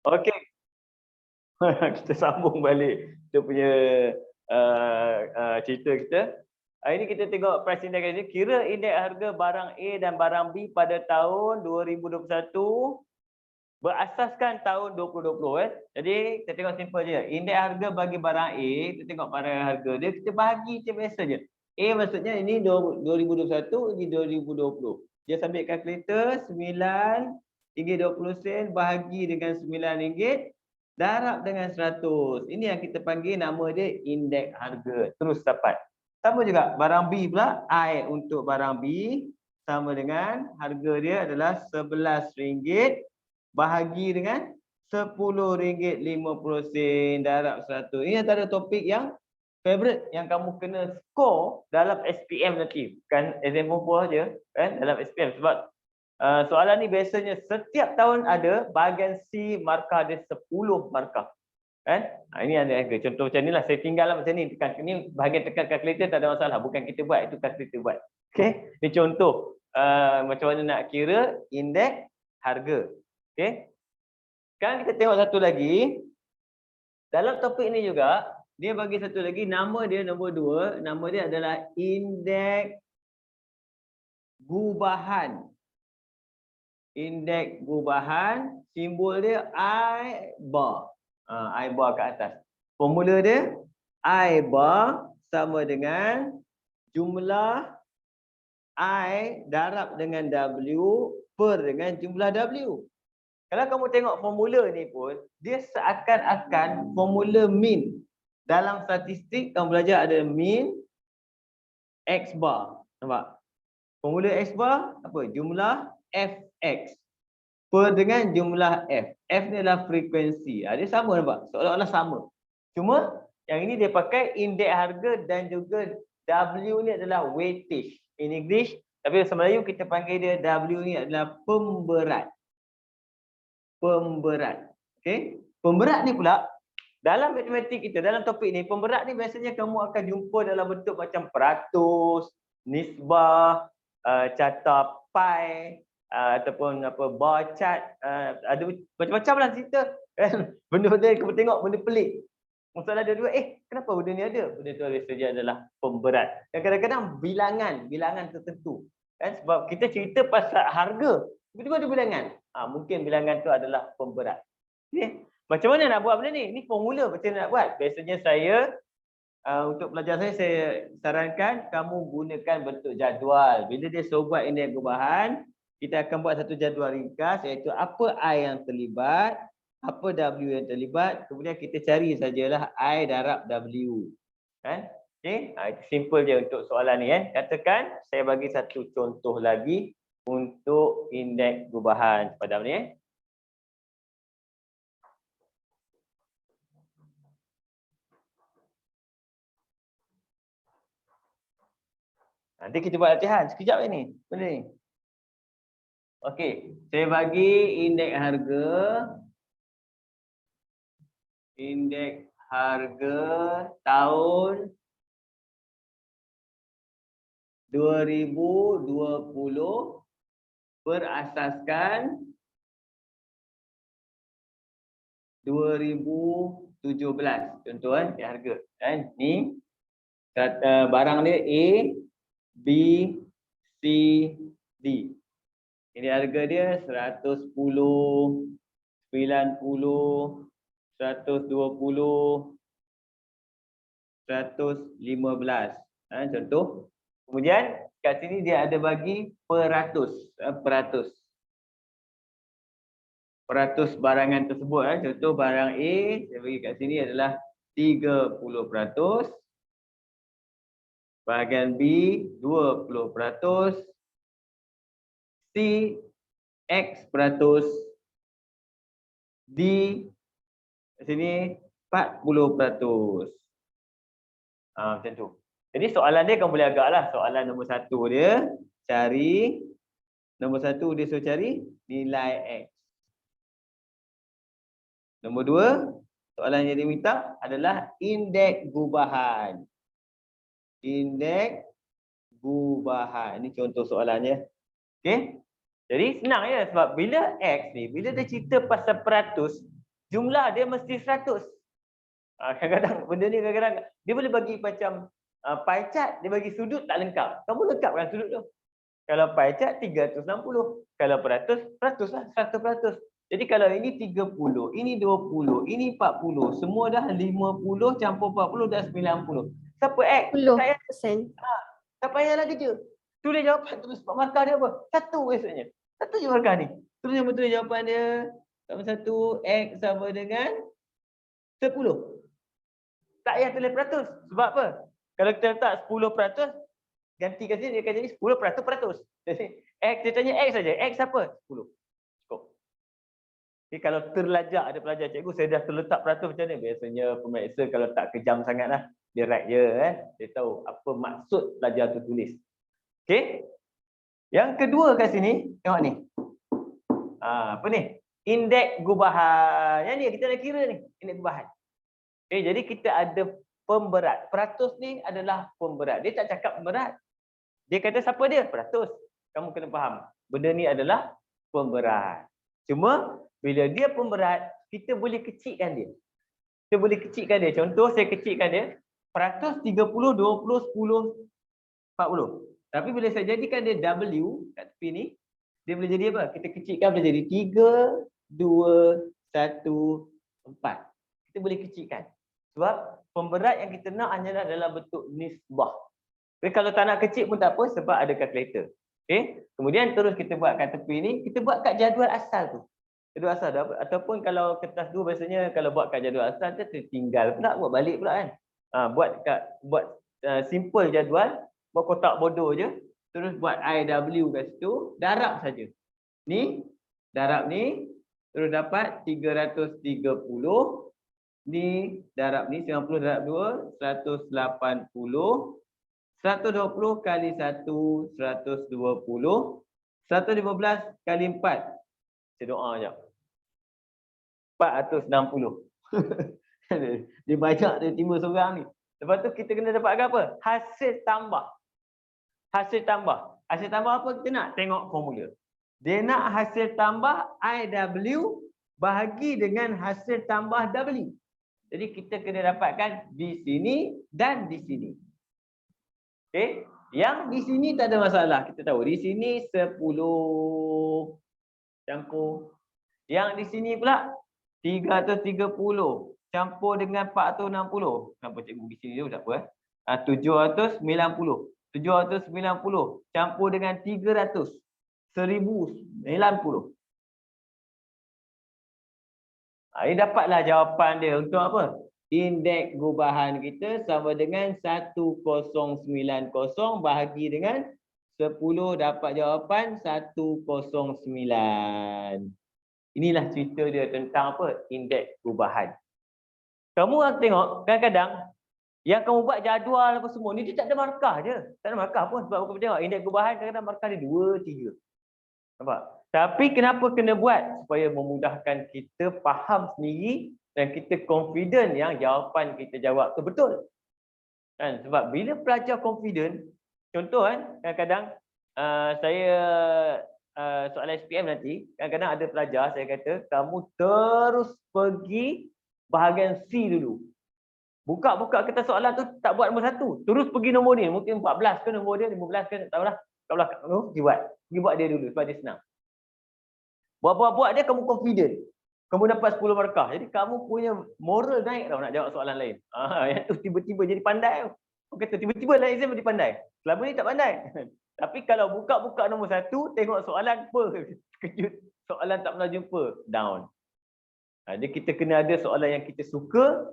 Okey. Kita sambung balik kita punya cerita kita. Hari ini kita tengok price index ni. Kira indeks harga barang A dan barang B pada tahun 2021 berasaskan tahun 2020. Jadi kita tengok simple je. Indeks harga bagi barang A, kita tengok barang harga dia, kita bahagi macam biasa je. A maksudnya ini 2021, ini 2020. Dia ambil kalkulator RM9.20 bahagi dengan RM9, darab dengan 100. Ini yang kita panggil nama dia indeks harga. Terus dapat. Sama juga barang B pula, I untuk barang B sama dengan harga dia adalah RM11 bahagi dengan RM10.50 darab 100. Ini antara topik yang favorite yang kamu kena score dalam SPM nanti. Bukan exam form aja kan, dalam SPM sebab soalan ni biasanya setiap tahun ada, bahagian C markah dia 10 markah. Kan? Ini ada harga. Contoh macam inilah, saya tinggal macam ni, tekan ni bahagian tekan kalkulator tak ada masalah, bukan kita buat, itu kalkulator buat. Okey, ni contoh macam mana nak kira indeks harga. Okey. Sekarang kita tengok satu lagi. Dalam topik ni juga dia bagi satu lagi, nama dia nombor 2, nama dia adalah indeks gubahan. Indeks gubahan, simbol dia I bar. I bar kat atas. Formula dia I bar sama dengan jumlah I darab dengan W per dengan jumlah W. Kalau kamu tengok formula ni pun, dia seakan-akan formula min. Dalam statistik kamu belajar ada min, X bar. Nampak? Formula X bar apa? Jumlah Fx per dengan jumlah F. F ni adalah frekuensi. Dia sama, nampak? Seolah-olah sama. Cuma yang ini dia pakai indeks harga dan juga W ni adalah weightage. In English, tapi bahasa Melayu kita panggil dia W ni adalah pemberat. Pemberat. Okey? Pemberat ni pula dalam matematik kita, dalam topik ni, pemberat ni biasanya kamu akan jumpa dalam bentuk macam peratus, nisbah, carta pi, ataupun apa bar chart, ada macam-macam lah cerita kan. Benda-benda kamu tengok benda pelik. Masalah dua-dua, kenapa benda ni ada? Benda tu biasanya adalah pemberat. Dan kadang-kadang bilangan tertentu. Kan? Sebab kita cerita pasal harga, tiba-tiba ada bilangan. Mungkin bilangan tu adalah pemberat. Okay? Macam mana nak buat benda ni? Ini formula macam mana nak buat. Biasanya saya, untuk pelajar saya sarankan kamu gunakan bentuk jadual. Bila dia suruh buat indeks gubahan, kita akan buat satu jadual ringkas, iaitu apa I yang terlibat, apa W yang terlibat, kemudian kita cari sajalah I darab W. Kan? Okey, itu simple je untuk soalan ni kan. Katakan saya bagi satu contoh lagi untuk indeks gubahan pada ni. Nanti kita buat latihan sekejap ni. Benda ni. Okey, saya bagi indeks harga. Indeks harga tahun 2020 berasaskan 2017. Contoh kan, harga. Kan? Ni barang dia A, B, C, D. Ini harga dia 110, 90, 120, 115. Contoh. Kemudian kat sini dia ada bagi peratus. Peratus barangan tersebut. Contoh barang A, saya bagi kat sini adalah 30%. Bahagian B 20%. C X%. D kat sini 40%. Macam tu. Jadi soalan dia kamu boleh agaklah. Soalan nombor 1 dia cari, nombor 1 dia suruh cari nilai X. Nombor 2, soalan yang dia minta adalah indeks gubahan. Indeks gubahan. Ini contoh soalannya. Okey? Jadi senang ya, sebab bila X ni, bila dia cerita pasal peratus, jumlah dia mesti 100. Kadang-kadang benda ni kadang-kadang dia boleh bagi macam pie chart, dia bagi sudut tak lengkap. Kamu lengkapkan sudut tu. Kalau pie chart 360, kalau peratus, peratus lah, 100%. Jadi kalau ini 30, ini 20, ini 40, semua dah 50 campur 40 dah 90. Siapa X? 10%. Tak payahlah kerja. Tulis jawapan, tulis markah dia apa? Satu biasanya. Satu je markah ni. Tulis jawapan dia. Sama satu, X sama dengan 10. Tak payah tulis peratus. Sebab apa? Kalau kita letak 10%, ganti kat sini dia akan jadi 10%. Jadi X, dia tanya X saja. X apa? 10. Cukup. Jadi kalau terlajak ada pelajar, cikgu saya dah terletak peratus macam ni. Biasanya pemeriksa kalau tak kejam sangatlah, dia write je dia tahu apa maksud pelajar tu tulis. Okey. Yang kedua kat sini, tengok ni. Apa ni? Indeks gubahan. Yang ni kita dah kira ni, indeks gubahan. Okey, jadi kita ada pemberat. Peratus ni adalah pemberat. Dia tak cakap pemberat. Dia kata siapa dia? Peratus. Kamu kena faham. Benda ni adalah pemberat. Cuma bila dia pemberat, kita boleh kecilkan dia. Kita boleh kecilkan dia. Contoh saya kecilkan dia. Peratus 30, 20, 10, 40. Tapi bila saya jadikan dia W kat tepi ni, dia boleh jadi apa? Kita kecilkan boleh jadi 3, 2, 1, 4. Kita boleh kecilkan. Sebab pemberat yang kita nak hanyalah dalam bentuk nisbah. Tapi kalau tak nak kecil pun tak apa sebab ada kalkulator. Okey. Kemudian terus kita buat kat tepi ni, kita buat kat jadual asal tu. Jadual asal ataupun kalau kertas 2 biasanya kalau buat kat jadual asal tu tertinggal pula, buat balik pula kan. Buat simple jadual, buat kotak bodoh je, terus buat IW kat situ, darab saja. Ni darab ni terus dapat 330. Ni darab ni 90 darab 2 180. 120 kali 1 120. 115 kali 4. Saya doa jap. 460. Dia banyak dia timbul seorang ni. Lepas tu kita kena dapat apa? Hasil tambah. Hasil tambah. Hasil tambah apa kita nak? Tengok formula. Dia nak hasil tambah IW bahagi dengan hasil tambah W. Jadi kita kena dapatkan di sini dan di sini. Okey. Yang di sini tak ada masalah. Kita tahu di sini 10 campur. Yang di sini pula 330 campur dengan 460. Kenapa cikgu di sini dulu tak apa 790. 790 campur dengan 300. 1090. Ini dapatlah jawapan dia untuk apa? Indeks gubahan kita sama dengan 1090 bahagi dengan 10 dapat jawapan 109. Inilah cerita dia tentang apa? Indeks gubahan. Kamu akan tengok kadang-kadang yang kamu buat jadual apa semua ni dia tak ada markah je. Tak ada markah pun sebab kamu tengok indeks gubahan kadang-kadang markah dia 2, 3. Nampak? Tapi kenapa kena buat? Supaya memudahkan kita faham sendiri dan kita confident yang jawapan kita jawab tu betul. Kan? Sebab bila pelajar confident, contoh kan, kadang-kadang saya soalan SPM nanti, kadang-kadang ada pelajar saya kata, kamu terus pergi bahagian C dulu. Buka-buka kertas soalan tu tak buat nombor 1, terus pergi nombor ni, mungkin 14 ke nombor dia, 15 ke, tak tahulah. Kat belakang tu pergi buat dia dulu sebab dia senang. Buat dia kamu confident. Kamu dapat 10 markah. Jadi kamu punya moral naik tau nak jawab soalan lain. Yang tu tiba-tiba jadi pandai. Orang kata tiba-tiba dalam exam jadi pandai. Selama ni tak pandai. Tapi kalau buka-buka nombor 1, tengok soalan apa? Kejut. Soalan tak pernah jumpa. Down. Jadi kita kena ada soalan yang kita suka.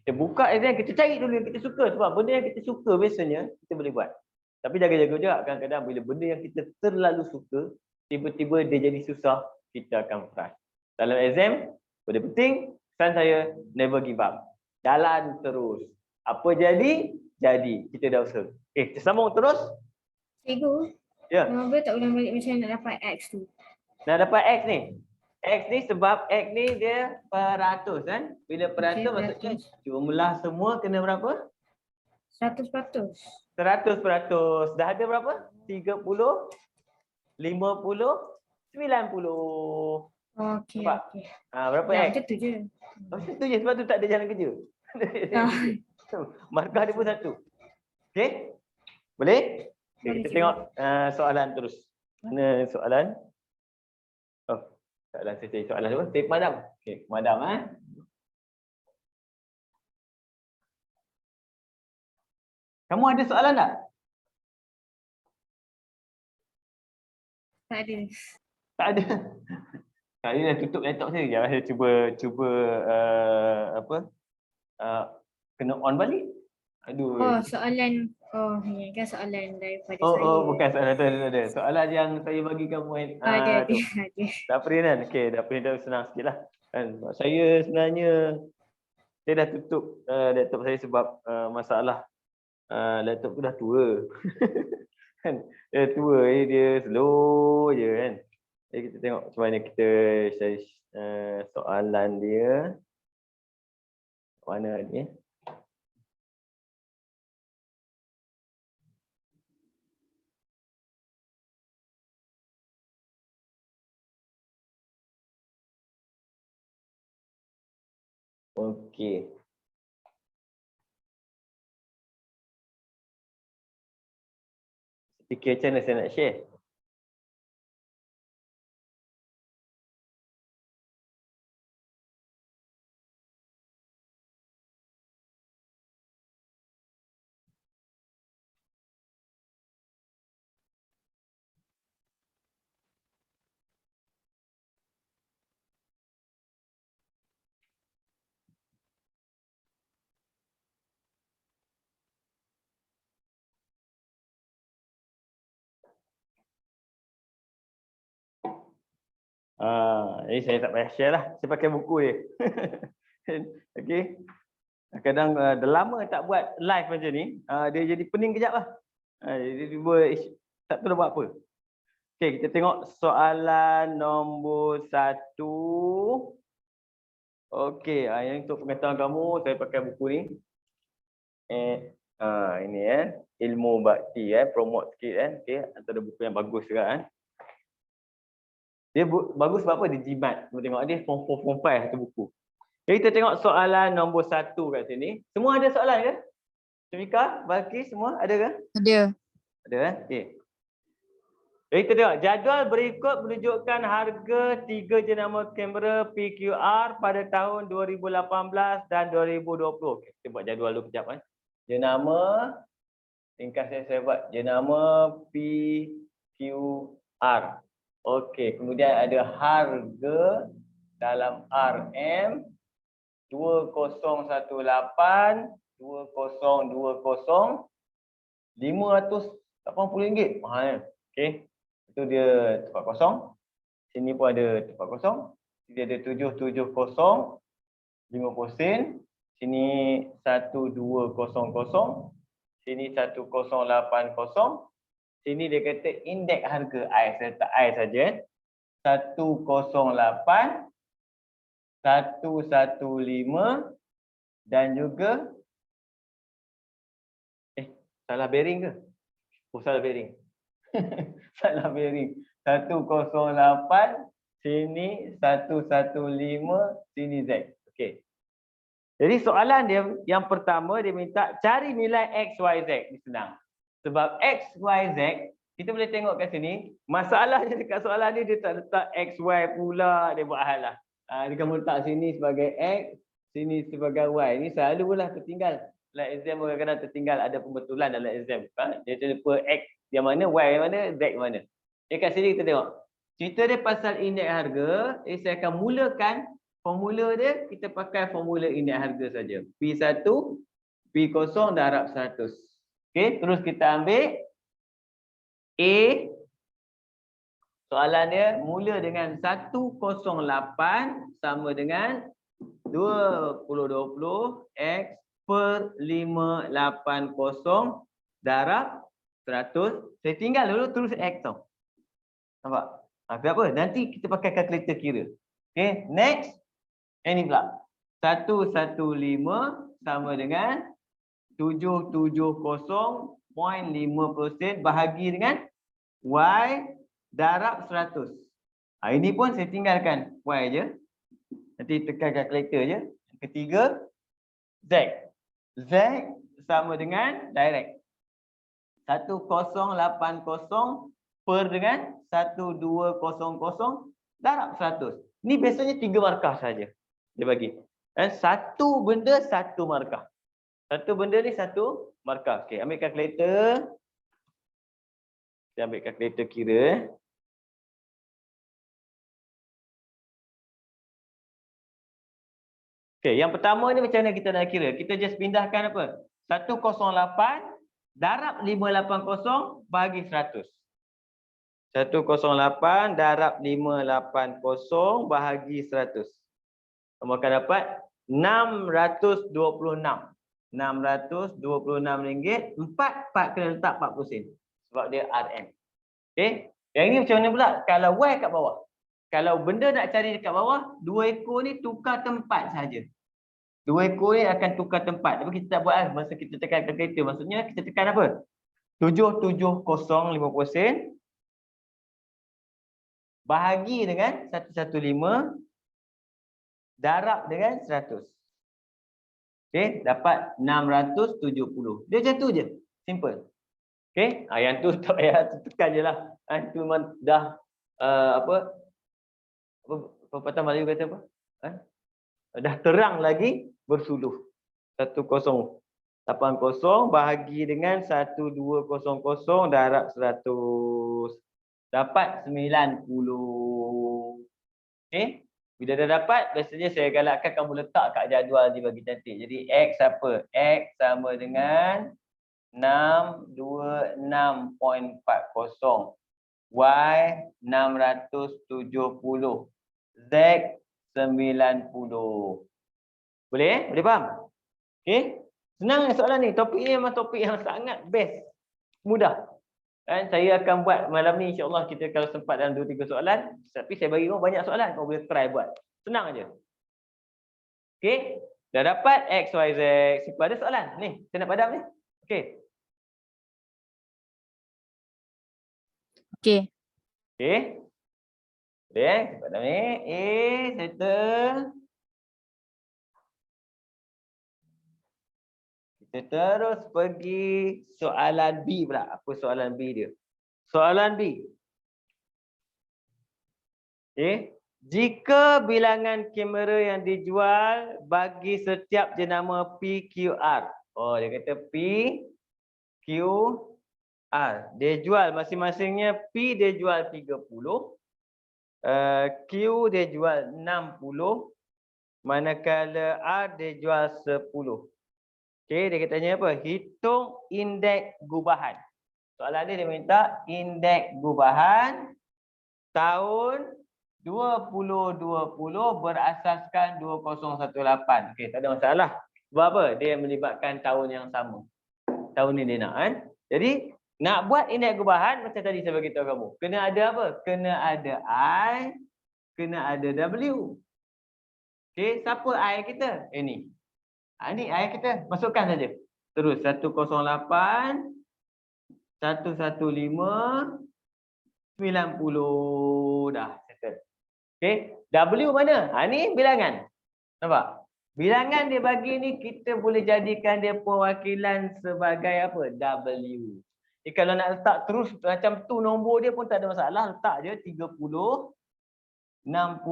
Kita buka exam, kita cari dulu yang kita suka. Sebab benda yang kita suka biasanya kita boleh buat. Tapi jaga-jaga juga kadang-kadang bila benda yang kita terlalu suka, tiba-tiba dia jadi susah, kita akan frust. Dalam exam, benda penting, pesan saya, never give up. Jalan terus. Apa jadi? Jadi. Kita dah usaha. Kita sambung terus. Cikgu, ya. Kenapa tak ulang balik macam nak dapat X tu? Nak dapat X ni. X ni sebab X ni dia peratus kan. Bila peratus maksudnya jumlah semua kena berapa? 100%. 100%. Dah ada berapa? 30, 50, 90. Okey. Berapa Ya, X? macam tu je. Macam tu je, sebab tu tak ada jalan kerja. Markah dia pun satu. Okey? Boleh? Okay, Boleh, kita cikgu. tengok soalan terus. Mana soalan? Oh, soalan saya cari soalan dulu. Tip madam. Okey, madam Kamu ada soalan tak? Tak ada. Tak ada. Saya dah tutup laptop saya. Jangan saya cuba apa? Kena on balik. Aduh. Oh, soalan. Oh, ini kan soalan daripada Oh, saya. bukan soalan tu ada. Soalan yang saya bagi kamu Ada. tu. Tak print kan? Okey, dah print dah senang sikitlah. Kan? Saya sebenarnya saya dah tutup laptop saya sebab masalah laptop tu dah tua. Kan? Dia tua, dia slow je kan. Jadi kita tengok macam mana kita share soalan dia. Mana ni? Okey. Fikir macam mana saya nak share? Jadi saya tak payah share lah. Saya pakai buku dia. Okey. Kadang dah lama tak buat live macam ni. Dia jadi pening kejap lah. Jadi tak tahu nak buat apa. Okey, kita tengok soalan nombor 1. Okey, yang untuk pengetahuan kamu, saya pakai buku ni. Ini Ilmu Bakti promote sikit Okey, antara buku yang bagus juga Dia bagus sebab apa? Dia jimat. Kita tengok dia form 4, form 5 satu buku. Jadi kita tengok soalan nombor 1 kat sini. Semua ada soalan ke? Syamika, Balki, semua ada ke? Ada. Ada Okey. Jadi kita tengok jadual berikut menunjukkan harga 3 jenama kamera PQR pada tahun 2018 dan 2020. Okey, kita buat jadual dulu kejap Jenama ringkas saya buat jenama PQR. Okey, kemudian ada harga dalam RM 2018 2020 RM580. Mahal. Okey. Itu dia tempat kosong. Sini pun ada tempat kosong. Sini ada 770 50 sen. Sini 1200. Sini 1080. Sini dia kata indeks harga I. Saya letak I saja. 108 115 dan juga salah bearing ke? Oh, salah bearing. Salah bearing. 108 sini 115 sini Z. Okey. Jadi soalan dia yang pertama dia minta cari nilai X, Y, Z. Ini senang. Sebab X, Y, Z kita boleh tengok kat sini. Masalahnya dekat soalan ni dia tak letak X, Y pula. Dia buat hal lah. Dia kamu letak sini sebagai X, sini sebagai Y. Ini selalulah tertinggal. Dalam exam kadang-kadang tertinggal ada pembetulan dalam exam. Dia lupa X yang mana, Y yang mana, Z yang mana. Kat sini kita tengok. Cerita dia pasal indeks harga. Saya akan mulakan formula dia. Kita pakai formula indeks harga saja. P1, P0 darab 100. Okey, terus kita ambil A. Soalan dia mula dengan 108 sama dengan 2020 X per 580 darab 100. Saya tinggal dulu terus X tau. Nampak? Kenapa? Nanti kita pakai kalkulator kira. Okay, next. Ini pula. 115 sama dengan 770.5% bahagi dengan Y darab 100. Ini pun saya tinggalkan Y je. Nanti tekan kalkulator je. Yang ketiga, Z. Z sama dengan direct. 1080 per dengan 1200 darab 100. Ni biasanya 3 markah saja dia bagi. Dan satu benda satu markah. Satu benda ni satu markah. Okey, ambil kalkulator. Kita ambil kalkulator kira. Okey, yang pertama ni macam mana kita nak kira? Kita just pindahkan apa? 108 darab 580 bagi 100. 108 darab 580 bahagi 100. Kamu akan dapat 626. RM626. 4 kena letak 40 sen. Sebab dia RM. Okey. Yang ini macam mana pula? Kalau Y kat bawah. Kalau benda nak cari dekat bawah, 2 ekor ni tukar tempat saja. 2 ekor ni akan tukar tempat. Tapi kita tak buat masa kita tekan kalkulator. Maksudnya kita tekan apa? 770 sen bahagi dengan 115 darab dengan 100. Okey, dapat 670. Dia macam tu je. Simple. Okey, yang tu tak payah tekan je lah. Itu memang dah apa pepatah Melayu kata apa? Dah terang lagi bersuluh. 1080 bahagi dengan 1200 darab 100. Dapat 90. Okey. Bila dah dapat, biasanya saya galakkan kamu letak kat jadual dia bagi cantik. Jadi X apa? X sama dengan 626.40. Y 670. Z 90. Boleh? Boleh faham? Okey. Senang soalan ni. Topik ni memang topik yang sangat best. Mudah. Dan saya akan buat malam ni, insya-Allah kita kalau sempat dalam 2-3 soalan. Tapi saya bagi kau banyak soalan, kau boleh try buat. Senang aja. Okey. Dah dapat X, Y, Z. Simple. Ada soalan? Ni, saya nak padam ni. Okey. Okey. Okey. Boleh saya padam ni. Settle. Kita terus pergi soalan B pula. Apa soalan B dia? Soalan B. Okey. Jika bilangan kamera yang dijual bagi setiap jenama PQR. Oh, dia kata PQR. Dia jual masing-masingnya. P dia jual 30. Q dia jual 60. Manakala R dia jual 10. Okey, dia katanya apa? Hitung indeks gubahan. Soalan dia minta indeks gubahan tahun 2020 berasaskan 2018. Okey, tak ada masalah. Sebab apa? Dia melibatkan tahun yang sama. Tahun ni dia nak kan. Jadi, nak buat indeks gubahan macam tadi saya bagi tahu kamu. Kena ada apa? Kena ada I, kena ada W. Okey, siapa I kita? Ni. Ni I kita. Masukkan saja. Terus 108 115 90 dah settle. Okey, W mana? Ni bilangan. Nampak? Bilangan dia bagi ni kita boleh jadikan dia perwakilan sebagai apa? W. Kalau nak letak terus macam tu nombor dia pun tak ada masalah, letak je 30 60 10.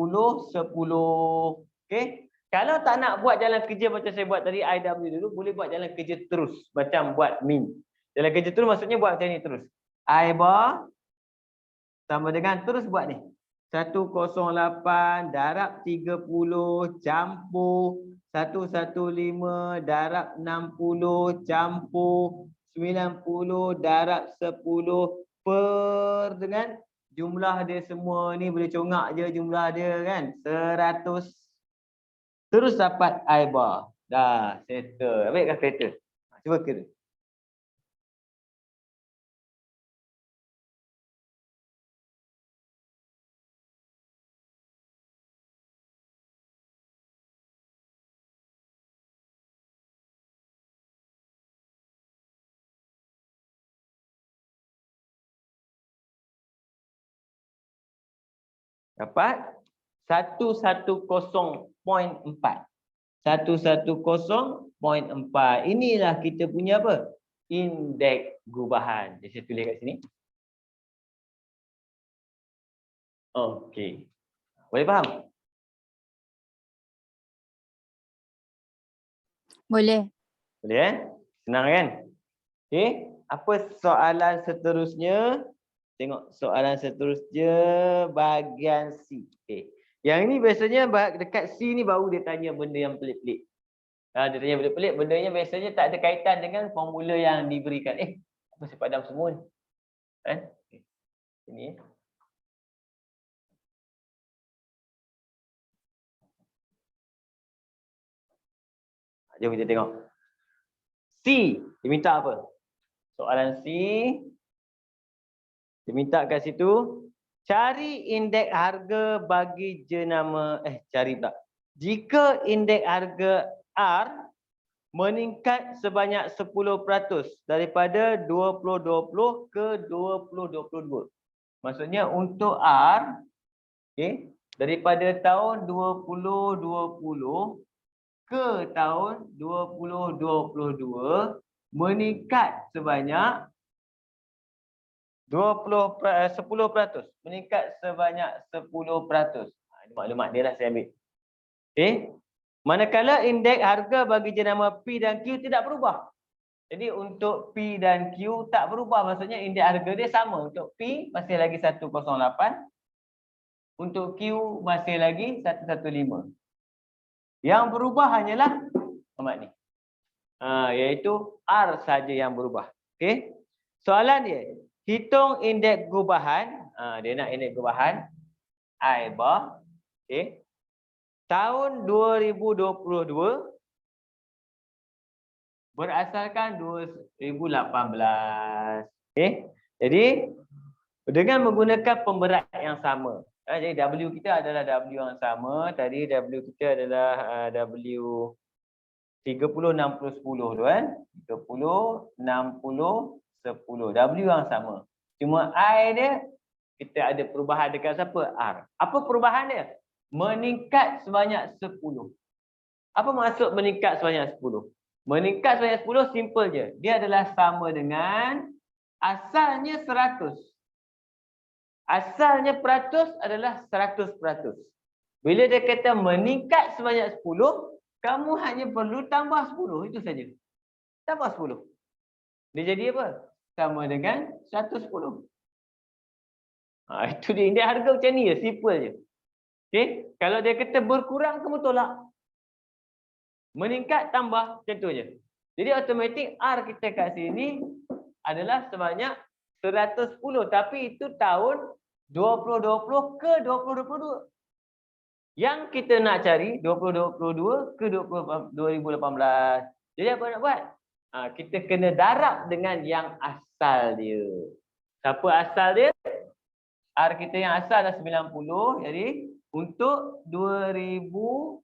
Okey? Kalau tak nak buat jalan kerja macam saya buat tadi IW dulu, boleh buat jalan kerja terus macam buat min. Jalan kerja terus maksudnya buat macam ni terus. I bar sama dengan terus buat ni. 108 darab 30 campur 115 darab 60 campur 90 darab 10 per dengan jumlah dia semua ni boleh congak je jumlah dia kan 100. Terus dapat I bar. Dah settle. Ambil kalkulator. Cuba kira. Dapat 110.4. 110.4. Inilah kita punya apa? Indeks gubahan. Jadi saya tulis kat sini. Okey. Boleh faham? Boleh. Boleh Senang kan? Okey. Apa soalan seterusnya? Tengok soalan seterusnya bahagian C. Okey. Yang ni biasanya dekat C ni baru dia tanya benda yang pelik-pelik. Dia tanya pelik-pelik, bendanya biasanya tak ada kaitan dengan formula yang diberikan. Apa saya padam semua ni? Okay. Ini. Jom kita tengok. C, dia minta apa? Soalan C, dia minta kat situ, cari indeks harga bagi jenama, cari pula. Jika indeks harga R meningkat sebanyak 10% daripada 2020 ke 2022. Maksudnya untuk R, okay, daripada tahun 2020 ke tahun 2022 meningkat sebanyak 10%. Meningkat sebanyak 10%. Ini maklumat dia lah saya ambil. Okey. Manakala indeks harga bagi jenama P dan Q tidak berubah. Jadi untuk P dan Q tak berubah. Maksudnya indeks harga dia sama. Untuk P masih lagi 108. Untuk Q masih lagi 115. Yang berubah hanyalah ni. Iaitu R saja yang berubah. Okey. Soalan dia, hitung indeks gubahan. Dia nak indeks gubahan I bar. Okey. Tahun 2022 berasalkan 2018. Okey. Jadi dengan menggunakan pemberat yang sama. Jadi W kita adalah W yang sama. Tadi W kita adalah W 30, 60, 10 tu kan. 30, 60, 10. W yang sama. Cuma I dia, kita ada perubahan dekat siapa? R. Apa perubahan dia? Meningkat sebanyak 10. Apa maksud meningkat sebanyak 10? Meningkat sebanyak 10 simple je. Dia adalah sama dengan asalnya 100. Asalnya peratus adalah 100%. Bila dia kata meningkat sebanyak 10, kamu hanya perlu tambah 10. Itu saja. Tambah 10. Dia jadi apa? Sama dengan 110. Itu dia. Indeks harga macam ni je. Simple je. Okay? Kalau dia kata berkurang, kamu tolak. Meningkat, tambah. Macam tu je. Jadi automatik R kita kat sini adalah sebanyak 110. Tapi itu tahun 2020 ke 2022. Yang kita nak cari 2022 ke 2018. Jadi apa nak buat? Kita kena darab dengan yang asal dia. Siapa asal dia? R kita yang asal adalah 90. Jadi untuk 2018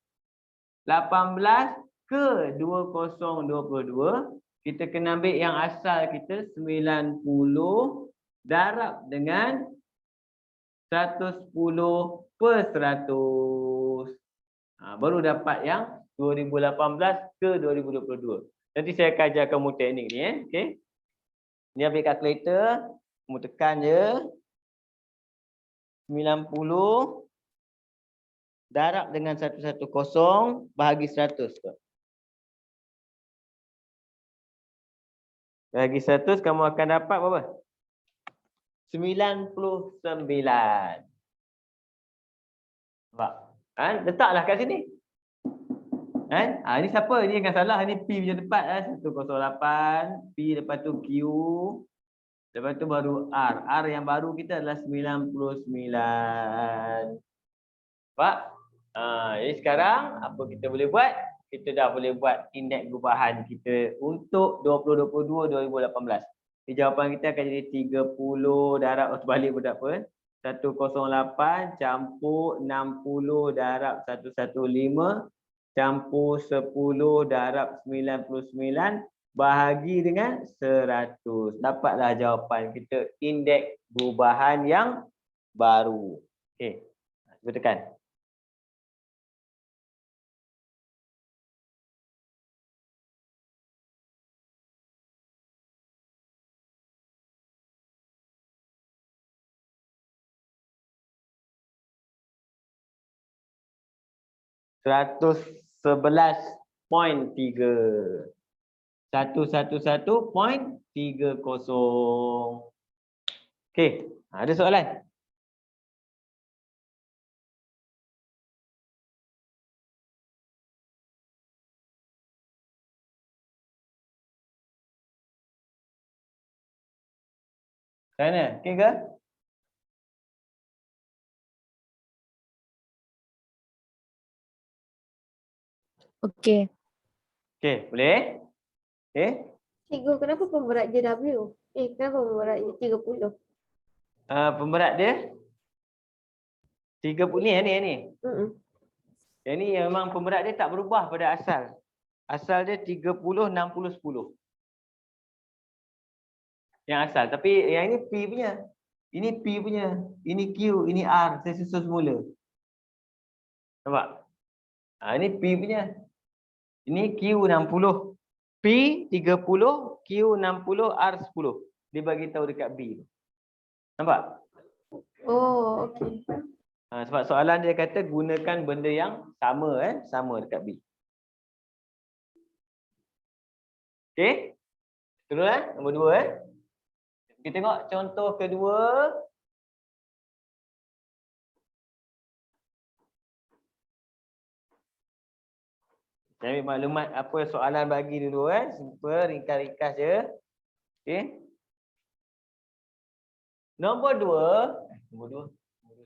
ke 2022, kita kena ambil yang asal kita 90 darab dengan 110 per 100. Baru dapat yang 2018 ke 2022. Nanti saya akan ajar kamu teknik ni. Okay. Ni ambil kalkulator. Kamu tekan je. 90 darab dengan 110 bahagi 100. Bahagi 100 kamu akan dapat berapa? 99. Nampak? Letaklah kat sini. Ini siapa? Ini yang salah. Ini P punya tempat. 108. P lepas tu Q. Lepas tu baru R. R yang baru kita adalah 99. Nampak? Jadi sekarang apa kita boleh buat? Kita dah boleh buat indeks gubahan kita untuk 2022-2018. Jawapan kita akan jadi 30 darab balik pun tak apa. 108 campur 60 darab 115 campur 10 darab 99 bahagi dengan 100. Dapatlah jawapan kita indeks gubahan yang baru. Okey. Cuba tekan. 111.3. 111.30. Okey, ada soalan? Macam mana? Okey ke? Okey. Okey, boleh? Okey. Cikgu, kenapa pemberat je W? Kenapa pemberat je 30? Pemberat dia 30 ni yang ni. Yang ni memang pemberat dia tak berubah pada asal. Asal dia 30, 60, 10. Yang asal. Tapi yang ini P punya. Ini P punya. Ini Q, ini R. Saya susun semula. Nampak? Ini P punya. Ini Q60. P 30, Q60, R10. Dia bagi tahu dekat B. Nampak? Oh, okey. Sebab soalan dia kata gunakan benda yang sama sama dekat B. Okey? Terus nombor 2 Kita tengok contoh kedua. Cari maklumat apa soalan bagi dulu Simple, ringkas-ringkas je. Okey. Nombor 2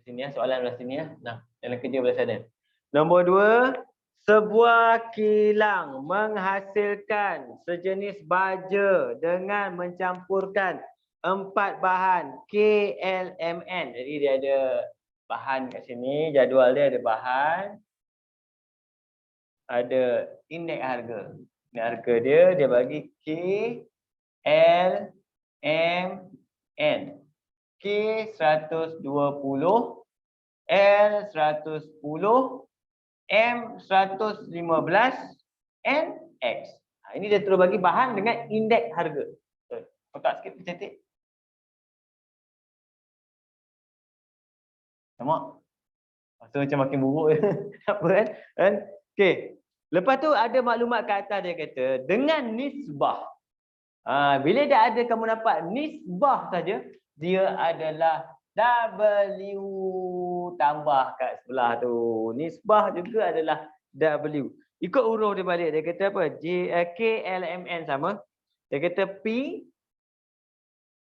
sini soalan belah sini Nah, dalam kerja belah sana. Nombor 2, sebuah kilang menghasilkan sejenis baja dengan mencampurkan 4 bahan KLMN. Jadi dia ada bahan kat sini, jadual dia ada bahan, ada indeks harga. Indeks harga dia bagi KLMN. K120, L110, M115, NX. Ini dia terus bagi bahan dengan indeks harga. Kotak sikit cantik. Sama. Rasa macam makin buruk je. Apa kan? Okey. Lepas tu ada maklumat kat atas dia kata dengan nisbah. Bila dah ada kamu nampak nisbah saja, dia adalah W tambah kat sebelah tu. Nisbah juga adalah W. Ikut huruf dia balik. Dia kata apa? KLMN sama. Dia kata P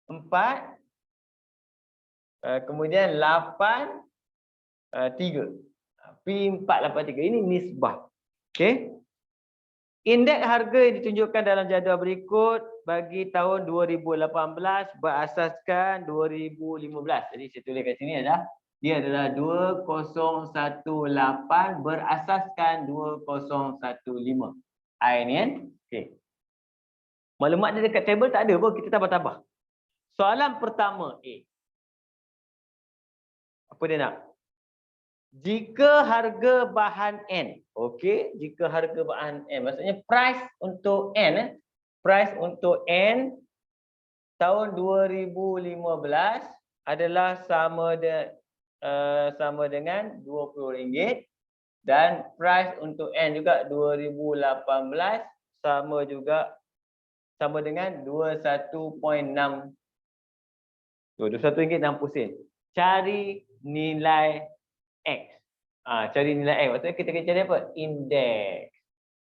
4 kemudian 8 3. P483. Ini nisbah. Okey. Indeks harga yang ditunjukkan dalam jadual berikut bagi tahun 2018 berasaskan 2015. Jadi saya tulis kat sini dia adalah 2018 berasaskan 2015. Ini kan? Okey. Maklumat dia dekat table tak ada pun, kita tambah-tambah. Soalan pertama A. Apa dia nak? Jika harga bahan N, okey, jika harga bahan N, maksudnya price untuk N, price untuk N tahun 2015 adalah sama dengan RM20 dan price untuk N juga 2018 sama dengan 21.6 RM21.60. Cari nilai X. Cari nilai X. Maksudnya kita kena cari apa? Indeks.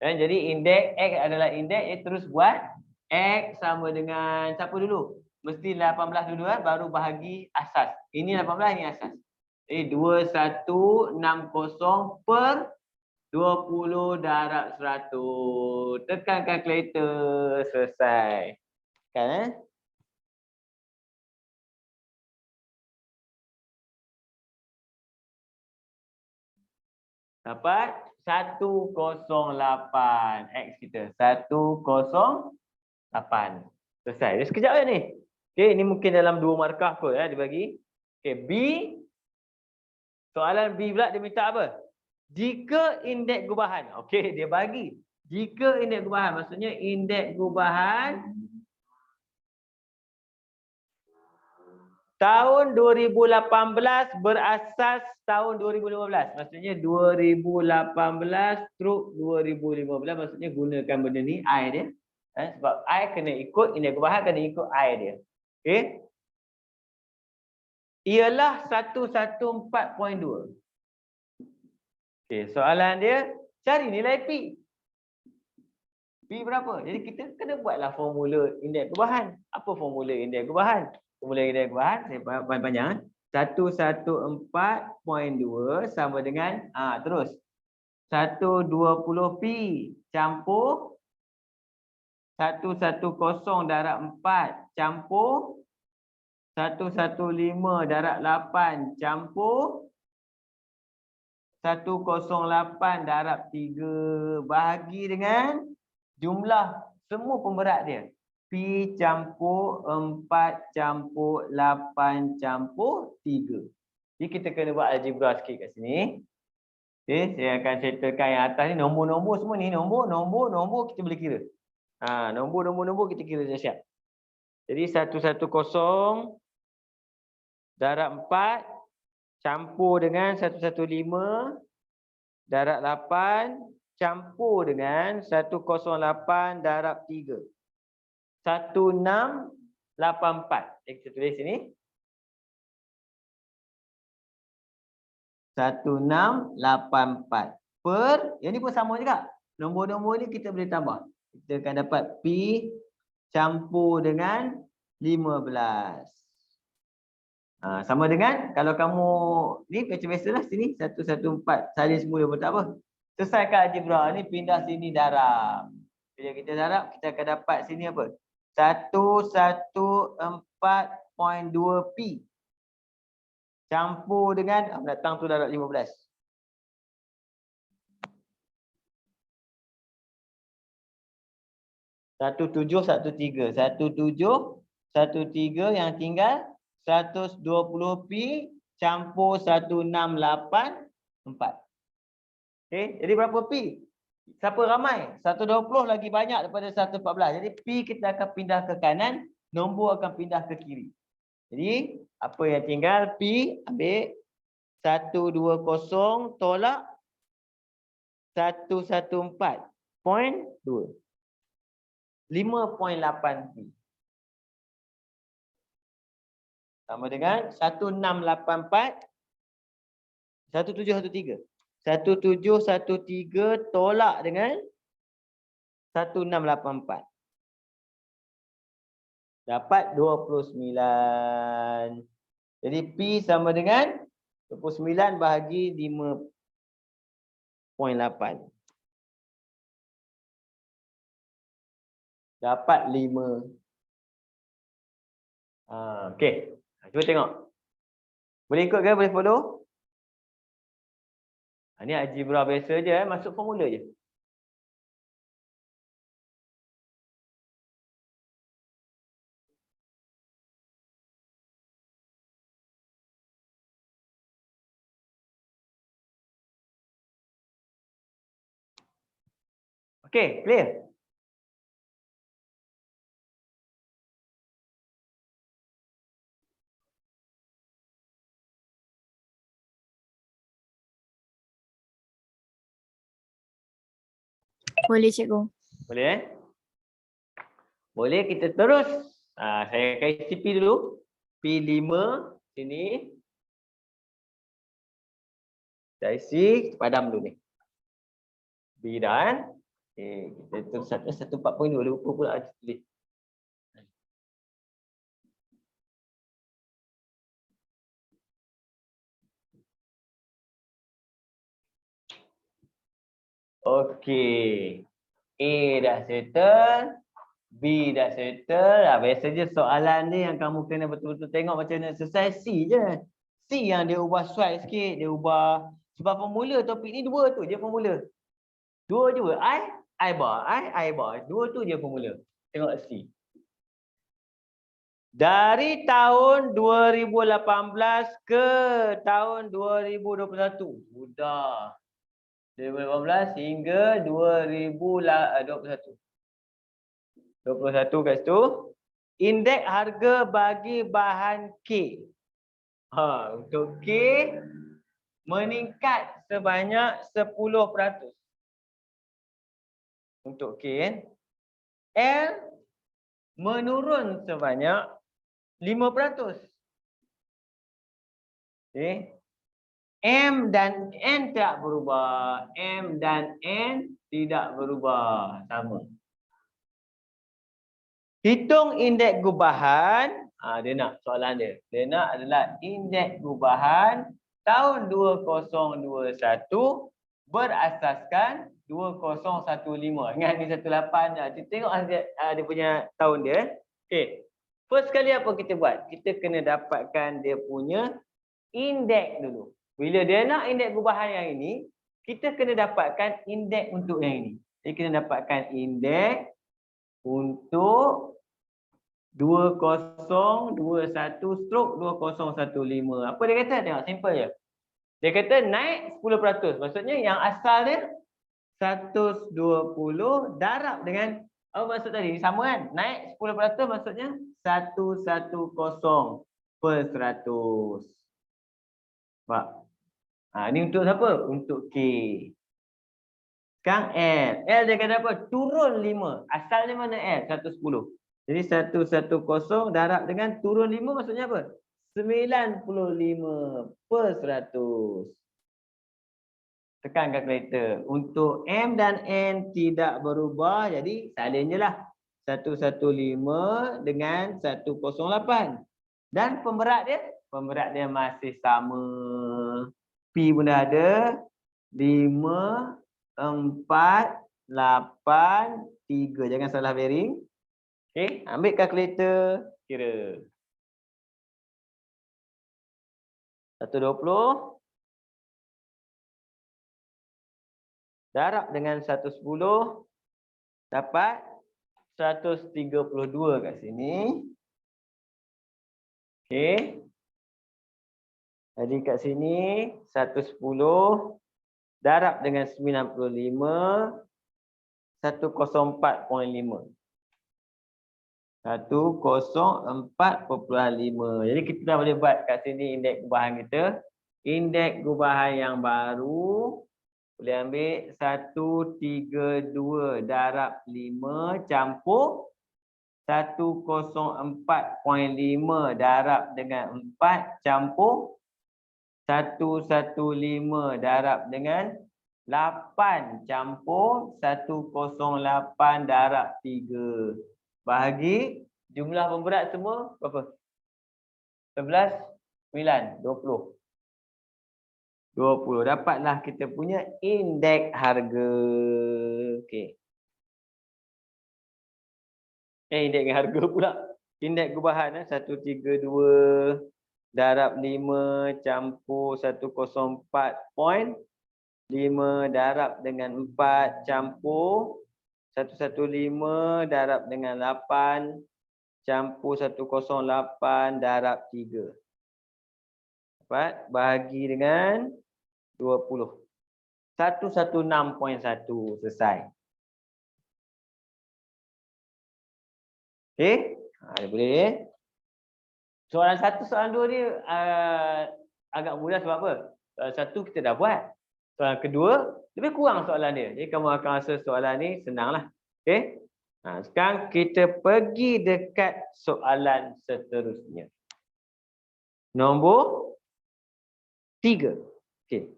Jadi indeks X adalah indeks. Terus buat X sama dengan siapa dulu? Mesti 18 dulu baru bahagi asas. Ini 18, ini asas. Jadi 2160 per 20 darab 100. Tekan kalkulator. Selesai. Kan dapat 108 X kita 108. Selesai. Dia sekejap je ni. Okey, ini mungkin dalam 2 markah kot dia bagi. Okey, B. Soalan B pula dia minta apa? Jika indeks gubahan. Okey, dia bagi. Jika indeks gubahan maksudnya indeks gubahan tahun 2018 berasas tahun 2015. Maksudnya 2018 stroke 2015. Maksudnya gunakan benda ni, I dia. Sebab I kena ikut, indeks kebahan kena ikut I dia. Okey. Ialah 114.2. Okey, soalan dia, cari nilai P. P berapa? Jadi kita kena buatlah formula indeks kebahan. Apa formula indeks kebahan? Formula indeks kebahan, saya panjang-panjang. 114.2 sama dengan, terus. 120 P campur 110 darab 4 campur 115 darab 8 campur 108 darab 3 bahagi dengan jumlah semua pemberat dia. P campur 4 campur 8 campur 3. Jadi kita kena buat algebra sikit kat sini. Okey, saya akan settlekan yang atas ni. Nombor-nombor semua ni. Nombor kita boleh kira. Nombor kita kira siap. Jadi 110 darab 4 campur dengan 115 darab 8 campur dengan 108 darab 3. 1684. Kita tulis sini. 1684 per, yang ni pun sama juga. Nombor-nombor ni kita boleh tambah. Kita akan dapat P campur dengan 15. Sama dengan kalau kamu ni macam biasalah sini 114 salin semula pun tak apa. Selesaikan algebra ni, pindah sini darab. Bila kita darab kita akan dapat sini apa? 114.2 P campur dengan datang tu darab 15. Satu tujuh tiga yang tinggal 120 P campur 1684. Okey, jadi berapa P? Siapa ramai? 120 lagi banyak daripada 114. Jadi P kita akan pindah ke kanan, nombor akan pindah ke kiri. Jadi apa yang tinggal? P ambil 120 tolak 114.2. 5.8 P. Sama dengan 1684 1713. 1713 tolak dengan 1684. Dapat 29. Jadi P sama dengan 29 bahagi 5.8. Dapat 5. Okey. Cuba tengok. Boleh ikut ke? Boleh follow? Ini algebra biasa je, masuk formula je. Okey, clear? Boleh cikgu. Boleh Boleh, kita terus. Saya kasi P dulu. P5 sini. Saya isi padam dulu ni. B dah kan. Okey, kita terus 114.2 lupa pula tulis. Okey. A dah settle. B dah settle. Biasa je soalan ni yang kamu kena betul-betul tengok macam mana selesai. C je. C yang dia ubah swipe sikit. Dia ubah. Sebab formula topik ni dua tu je formula. Dua je. I bar. Dua tu je formula. Tengok C. Dari tahun 2018 ke tahun 2021. Sudah. 2018 hingga 2021. 21 kat situ. Indeks harga bagi bahan K. Untuk K meningkat sebanyak 10%. Untuk K kan. L menurun sebanyak 5%. Okay. M dan N tak berubah. M dan N tidak berubah. Sama. Hitung indeks gubahan. Dia nak soalan dia. Dia nak adalah indeks gubahan tahun 2021 berasaskan 2015. Ingat ni 18 dah. Kita tengok dia punya tahun dia. Okey. First kali apa kita buat? Kita kena dapatkan dia punya indeks dulu. Bila dia nak indeks gubahan yang ini, kita kena dapatkan indeks untuk yang ini. Jadi kena dapatkan indeks untuk 2021/2015. Apa dia kata? Tengok, simple je. Dia kata naik 10%. Maksudnya yang asal dia 120 darab dengan apa maksud tadi? Sama kan? Naik 10% maksudnya 110 per 100. Nampak? Ini untuk siapa? Untuk K. Sekarang L. L dia kata apa? Turun 5. Asalnya mana L? 110. Jadi 110 darab dengan turun 5 maksudnya apa? 95 per 100. Tekan kalkulator. Untuk M dan N tidak berubah. Jadi salin je lah. 115 dengan 108. Dan pemberat dia? Pemberat dia masih sama. P pun dah ada. 5, 4, 8, 3. Jangan salah bearing. Okey, ambil kalkulator, kira. 120 darab dengan 110 dapat 132 kat sini. Okey. Jadi kat sini 110 darab dengan 95 104.5. 104.5. Jadi kita dah boleh buat kat sini indeks gubahan kita. Indeks gubahan yang baru boleh ambil 132 darab 5 campur 104.5 darab dengan 4 campur 115 darab dengan 8 campur 108 darab 3. Bahagi jumlah pemberat semua berapa? 11, 9, 20. 20. Dapatlah kita punya indeks harga. Okey. Indeks harga pula. Indeks gubahan 132 darab 5 campur 104.5 darab dengan 4 campur 115 darab dengan 8 campur 108 darab 3. Dapat bahagi dengan 20. 116.1 selesai. Okey? Dia boleh. Soalan 1, soalan 2 ni agak mudah sebab apa? Soalan 1 kita dah buat. Soalan kedua lebih kurang soalan dia. Jadi kamu akan rasa soalan ni senanglah. Okey? Sekarang kita pergi dekat soalan seterusnya. Nombor 3. Okey.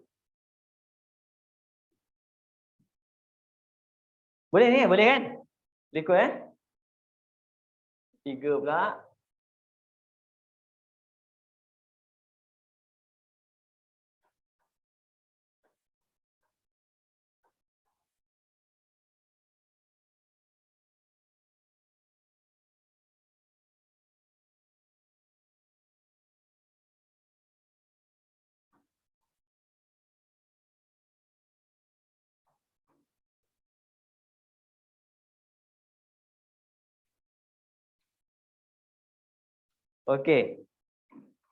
Boleh ni? Boleh kan? Boleh ikut 3 pula. Okey.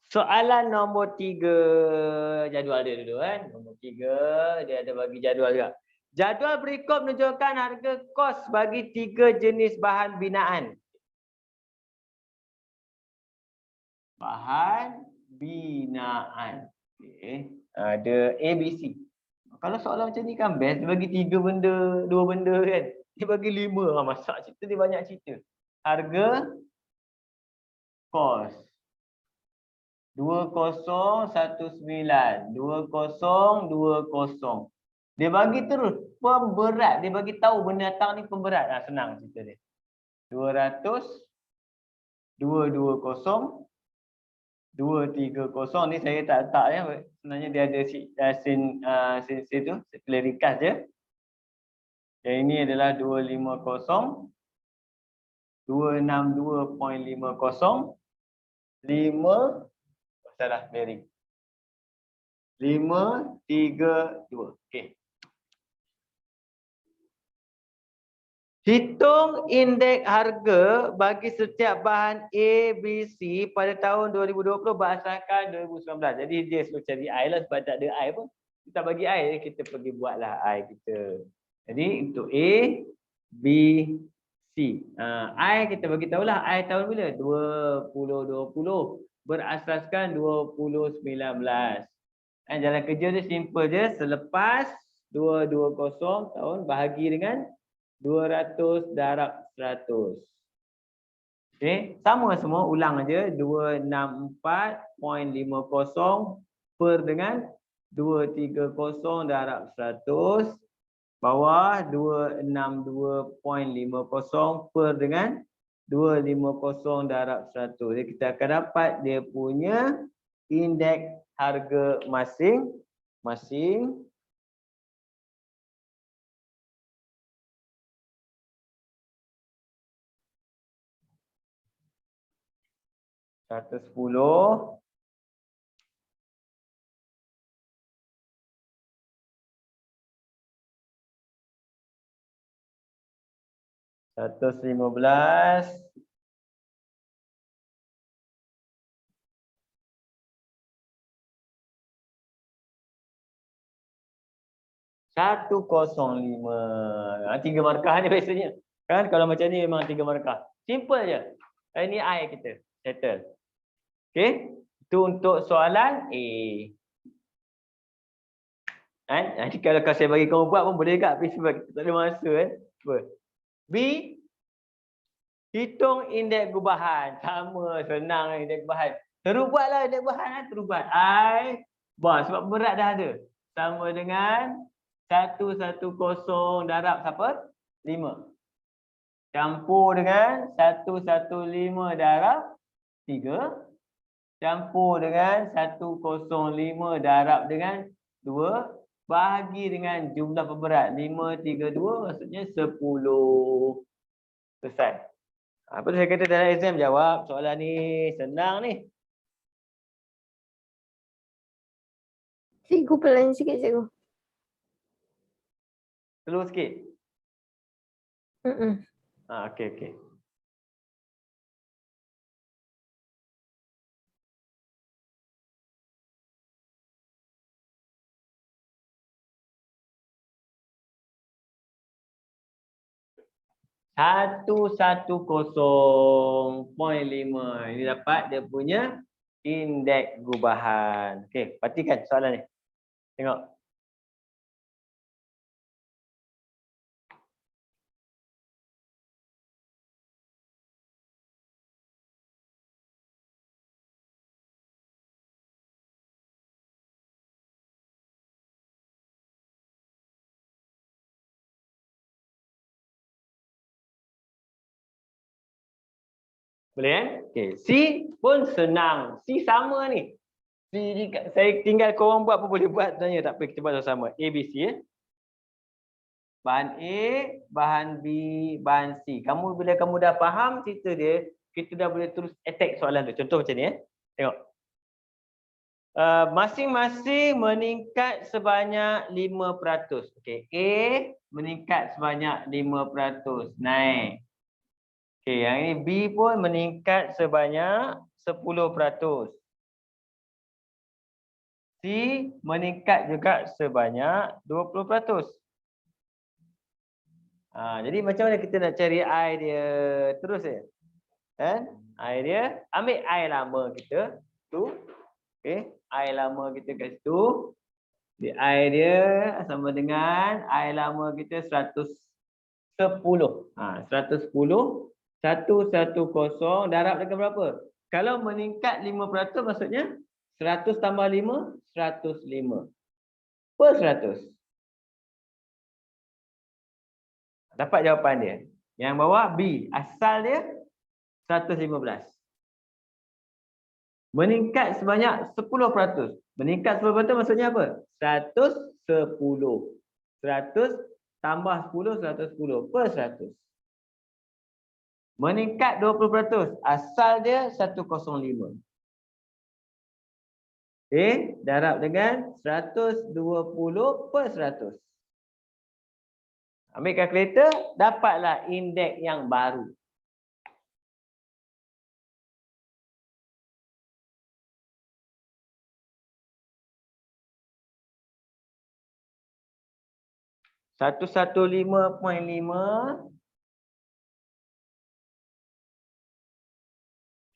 Soalan nombor 3, jadual dia dulu kan. Nombor 3, dia ada bagi jadual juga. Jadual berikut menunjukkan harga kos bagi 3 jenis bahan binaan. bahan binaan. Okey. Ada A, B, C. Kalau soalan macam ni kan best, dia bagi 3 benda, 2 benda kan. Dia bagi 5 lah, masak cerita dia banyak cerita. Harga, kos. 2019, 2020. Dia bagi terus pemberat, dia bagi tahu benda datang ni pemberat. Senang cerita dia. 200, 220, 230 ni saya tak letak ya. Sebenarnya dia ada sin tu, setelah ringkas je. Yang ini adalah 250, 262.50, 5 salah bearing. 5, 3, 2. Okey. Hitung indeks harga bagi setiap bahan A, B, C pada tahun 2020 berdasarkan 2019. Jadi dia suruh cari I lah, sebab tak ada I pun. Kita bagi I, kita pergi buatlah I kita. Jadi untuk A, B, C. I kita bagi tahulah I tahun bila? 2020 berasaskan 2019. Jalan kerja dia simple je. Selepas 220 tahun bahagi dengan 200 darab 100. Okey, sama semua, ulang aja. 264.50 per dengan 230 darab 100 bawah 262.50 per dengan 250 darab 100. Jadi kita akan dapat dia punya indeks harga masing-masing. Seratus 10, 115, 105. 3 markah ni biasanya. Kan kalau macam ni memang 3 markah. Simple je. Ini I kita. Settle. Okey. Itu untuk soalan A. Nanti kalau saya bagi kamu buat pun boleh dekat. Tapi sebab kita tak ada masa kan. B. Hitung indeks gubahan. Sama. Senang indeks gubahan. Terus buatlah indeks gubahan. Terus buat. I. Sebab berat dah ada. Sama dengan 110 darab siapa? 5. Campur dengan 115 darab 3. Campur dengan 105 darab dengan 2. Bahagi dengan jumlah pemberat. 532 maksudnya 10. Selesai. Apa tu saya kata dalam exam jawab soalan ni. Senang ni. Cikgu pelan sikit cikgu. Slow sikit. Okey. .5 ini dapat dia punya indeks gubahan. Okey, perhatikan soalan ni. Tengok. Boleh kan? Okey, C pun senang. C sama ni. C ni saya tinggal korang buat pun boleh buat sebenarnya, tak apa kita buat sama-sama. A, B, C ya. Bahan A, bahan B, bahan C. Bila kamu dah faham cerita dia, kita dah boleh terus attack soalan tu. Contoh macam ni ya. Tengok. Masing-masing meningkat sebanyak 5%. Okey, A meningkat sebanyak 5%. Naik. Okey, yang ini B pun meningkat sebanyak 10%. C meningkat juga sebanyak 20%. Jadi macam mana kita nak cari I dia? Terus je. Kan? I dia, ambil I lama kita tu. Okey, I lama kita kat situ. Di I dia sama dengan I lama kita 110. 110. 110 darab dengan berapa? Kalau meningkat 5% maksudnya 100 tambah 5, 105. Per 100. Dapat jawapan dia. Yang bawah B. Asal dia 115. Meningkat sebanyak 10%. Meningkat 10% maksudnya apa? 110. 100 tambah 10, 110 per 100. Meningkat 20%. Asal dia 105. Okey, darab dengan 120 per 100. Ambil kalkulator, dapatlah indeks yang baru. Satu 115.5.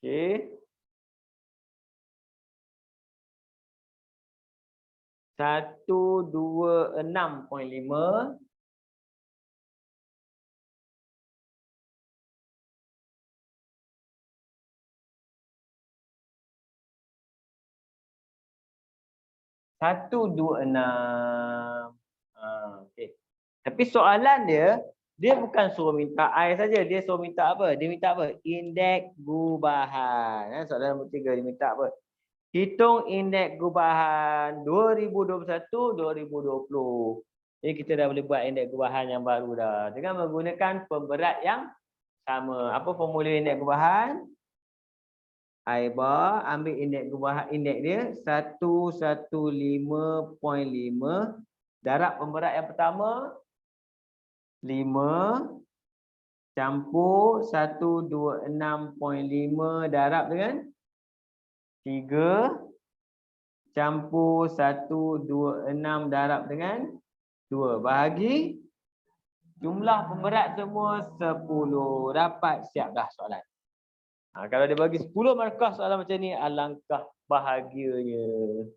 Okey. 126.5. Satu dua enam. Okey. Tapi soalan dia bukan suruh minta I saja, dia suruh minta apa? Dia minta apa? Indeks gubahan. Soalan nombor 3 dia minta apa? Hitung indeks gubahan 2021-2020. Jadi kita dah boleh buat indeks gubahan yang baru dah dengan menggunakan pemberat yang sama. Apa formula indeks gubahan? I bar, ambil indeks gubahan, indeks dia 115.5 darab pemberat yang pertama 5 campur 126.5 darab dengan 3 campur 126 darab dengan 2 bahagi jumlah pemberat semua 10. Dapat, siap dah soalan. Kalau dia bagi 10 markah soalan macam ni, alangkah bahagianya.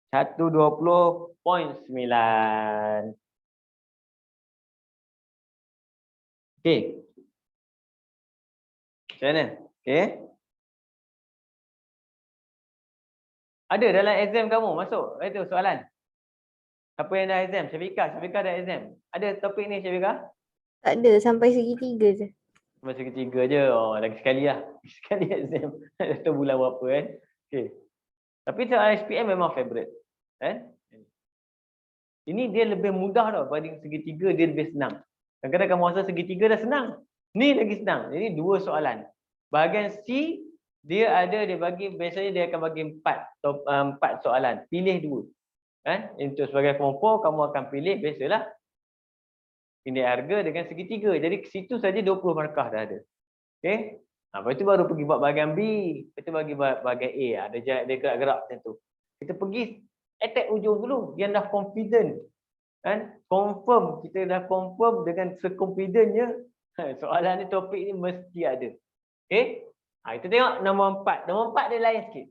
Satu 20.9. Okey. Macam mana? Okey. Ada dalam exam kamu masuk? Itu soalan. Siapa yang dah exam? Syafika dah exam. Ada topik ni Syafika? Tak ada, sampai segitiga je. Masa ketiga je. Oh, lagi sekali lah. Sekali exam. Tak tahu bulan berapa kan. Okey. Tapi soalan SPM memang favourite. Ini dia lebih mudah tau. Berbanding segitiga dia lebih senang. Kadang-kadang kamu rasa segitiga dah senang. Ni lagi senang. Jadi 2 soalan. Bahagian C, dia bagi, biasanya dia akan bagi 4 soalan. Pilih 2. Untuk sebagai form 4, kamu akan pilih biasalah indeks harga dengan segitiga. Jadi ke situ saja 20 markah dah ada. Okey. Lepas itu baru pergi buat bahagian B. Lepas itu bagi bahagian A. Dia gerak-gerak macam tu. Kita pergi attack ujung dulu. Yang dah confident. Confirm. Kita dah confirm dengan seconfidentnya. Soalan ni, topik ni mesti ada. Okey. Kita tengok nombor 4. Nombor 4 dia lain sikit.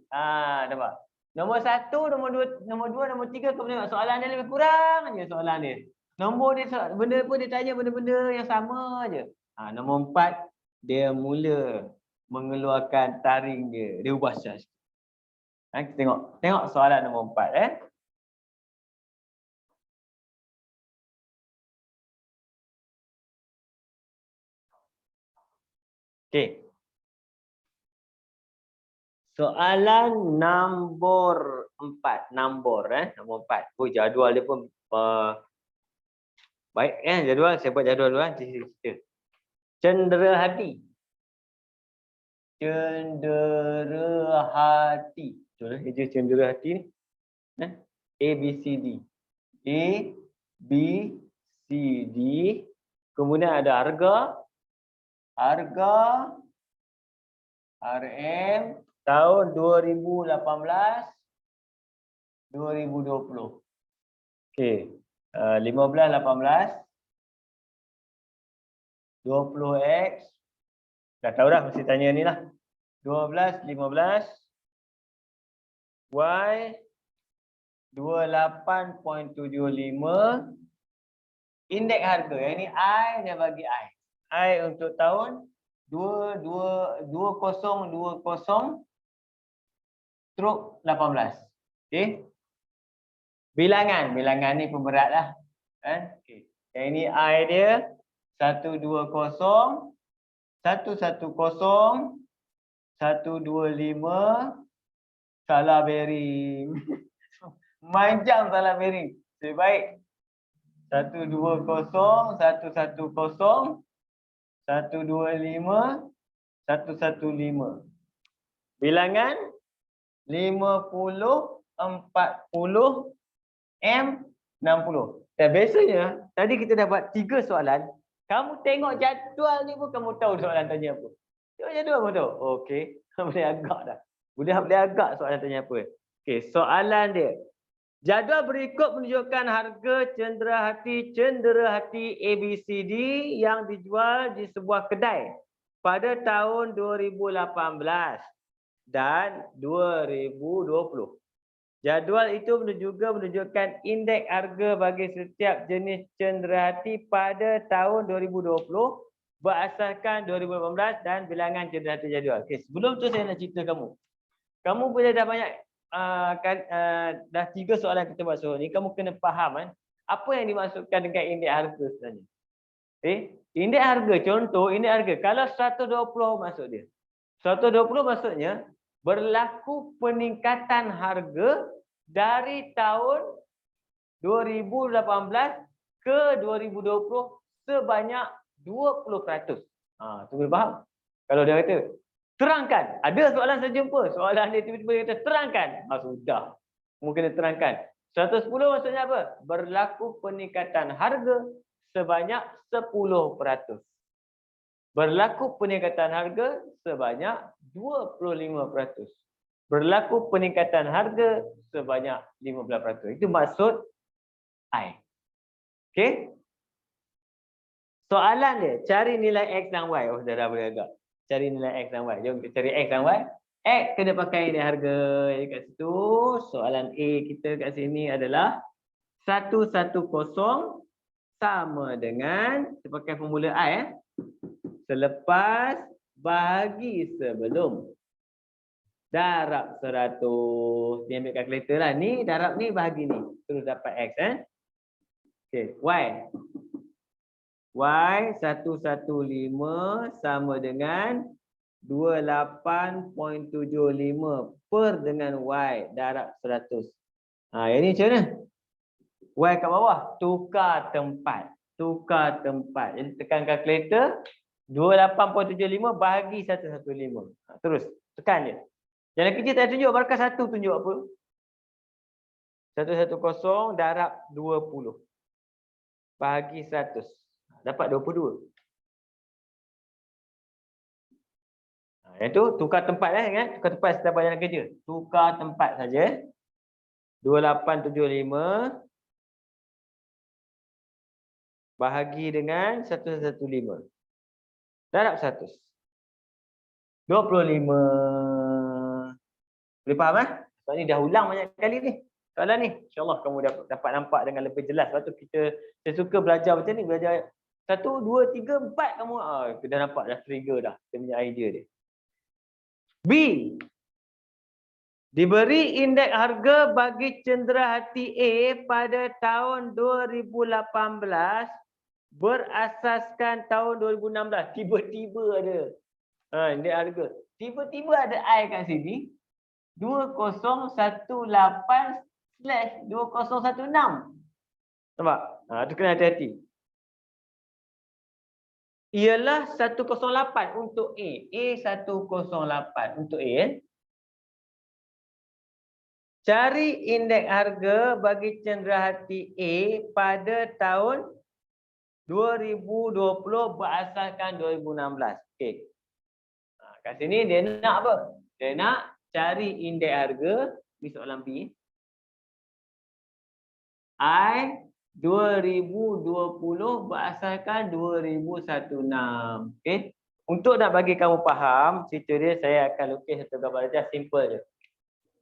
Nampak? Nombor 1, nombor 2, nombor 3 kau tengok soalan dia lebih kurang je soalan dia. Nombor dia benda pun dia tanya benda-benda yang sama aje. Nombor 4 dia mula mengeluarkan taring dia. Dia ubah charge. Kita tengok soalan nombor 4 Okey. Soalan nombor 4. Nombor 4. Oh, jadual dia pun baik jadual. Saya buat jadual dulu cerita. Cendera hati. Cendera hati. Betul kerja cendera hati ni. A, B, C, D. A, B, C, D. Kemudian ada harga. Harga RM tahun 2018 2020. Okey. 15 18 20x. Dah tahu dah mesti tanya ni lah. 12 15 Y 28.75 indeks harga. Yang ni I dia bagi I. I untuk tahun 2020 stroke 18. Okey. Bilangan ni pemberat lah. Kan? Okey. Yang ini I dia 120 110 125 salah bearing. Macam salah bearing. Lebih baik 120 110 125 115. Bilangan 50 40 M 60. Dan biasanya tadi kita dah buat 3 soalan. Kamu tengok jadual ni pun kamu tahu soalan tanya apa. Tengok jadual kamu tahu. Okey, boleh agak dah. Boleh agak soalan tanya apa. Okey, soalan dia. Jadual berikut menunjukkan harga cenderahati ABCD yang dijual di sebuah kedai pada tahun 2018 dan 2020. Jadual itu juga menunjukkan indeks harga bagi setiap jenis cenderahati pada tahun 2020 berasaskan 2018 dan bilangan cenderahati jadual. Okey, sebelum tu saya nak cerita kamu. Kamu boleh dah banyak dah 3 soalan kita buat sore ni, kamu kena faham kan apa yang dimaksudkan dengan indeks harga sebenarnya. Okey, indeks harga, contoh indeks harga kalau 120 maksud dia. 120 maksudnya berlaku peningkatan harga dari tahun 2018 ke 2020 sebanyak 20%. Tu boleh faham? Kalau dia kata, terangkan. Ada soalan saya jumpa. Soalan dia tiba-tiba kata, terangkan. Sudah. Mungkin dia terangkan. 110 maksudnya apa? Berlaku peningkatan harga sebanyak 10%. Berlaku peningkatan harga sebanyak 25%. Berlaku peningkatan harga sebanyak 15%. Itu maksud I. Okey? Soalan dia, cari nilai X dan Y. Oh, dah boleh agak. Cari nilai X dan Y. Jom kita cari X dan Y. X kena pakai nilai harga. Kat situ, soalan A kita kat sini adalah 110 sama dengan, kita pakai formula I. Selepas bahagi sebelum. Darab 100. Ni ambil kalkulator lah. Ni darab ni bahagi ni. Terus dapat X. Okey, Y. Y 115 sama dengan 28.75 per dengan Y darab 100. Yang ni macam mana? Y kat bawah. Tukar tempat. Tukar tempat. Jadi tekan kalkulator. 28.75 bahagi 115. Terus. Tekan je. Yang kecil tak tunjuk. Markah 1 tunjuk apa? 110 darab 20. Bahagi 100. Dapat 22. Yang tu tukar tempat kan? Tukar tempat setiap jalan kerja. Tukar tempat saja. 2875 bahagi dengan 115. Darab 100. 25. Boleh faham Sebab ni dah ulang banyak kali ni. Soalan ni. InsyaAllah kamu dapat nampak dengan lebih jelas. Sebab tu saya suka belajar macam ni. Belajar 1, 2, 3, 4 kamu. Kita dah nampak dah trigger dah. Kita punya idea dia. B. Diberi indeks harga bagi cenderahati A pada tahun 2018 berasaskan tahun 2016. Tiba-tiba ada indeks harga. Tiba-tiba ada I kat sini. 2018/2016. Nampak? Tu kena hati-hati. Ialah 108 untuk A. A 108 untuk A. Cari indeks harga bagi cenderahati A pada tahun 2020 berasaskan 2016. Okey. Kat sini dia nak apa? Dia nak cari indeks harga. Ni soalan B. I 2020 berasaskan 2016. Okey. Untuk nak bagi kamu faham cerita dia, saya akan lukis satu gambar saja, simple je.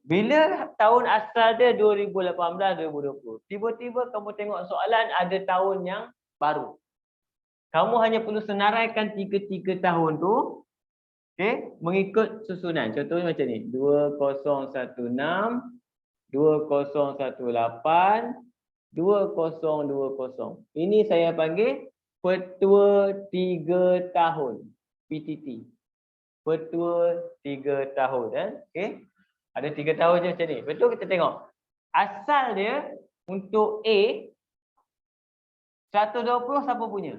Bila tahun asal dia 2018, 2020. Tiba-tiba kamu tengok soalan ada tahun yang baru. Kamu hanya perlu senaraikan 3 tahun tu, okey, mengikut susunan. Contohnya macam ni, 2016, 2018, 2020. Ini saya panggil petua 3 tahun, PTT. Petua 3 tahun, okey. Ada 3 tahun je macam ni. Betul, kita tengok. Asal dia untuk A 120 siapa punya?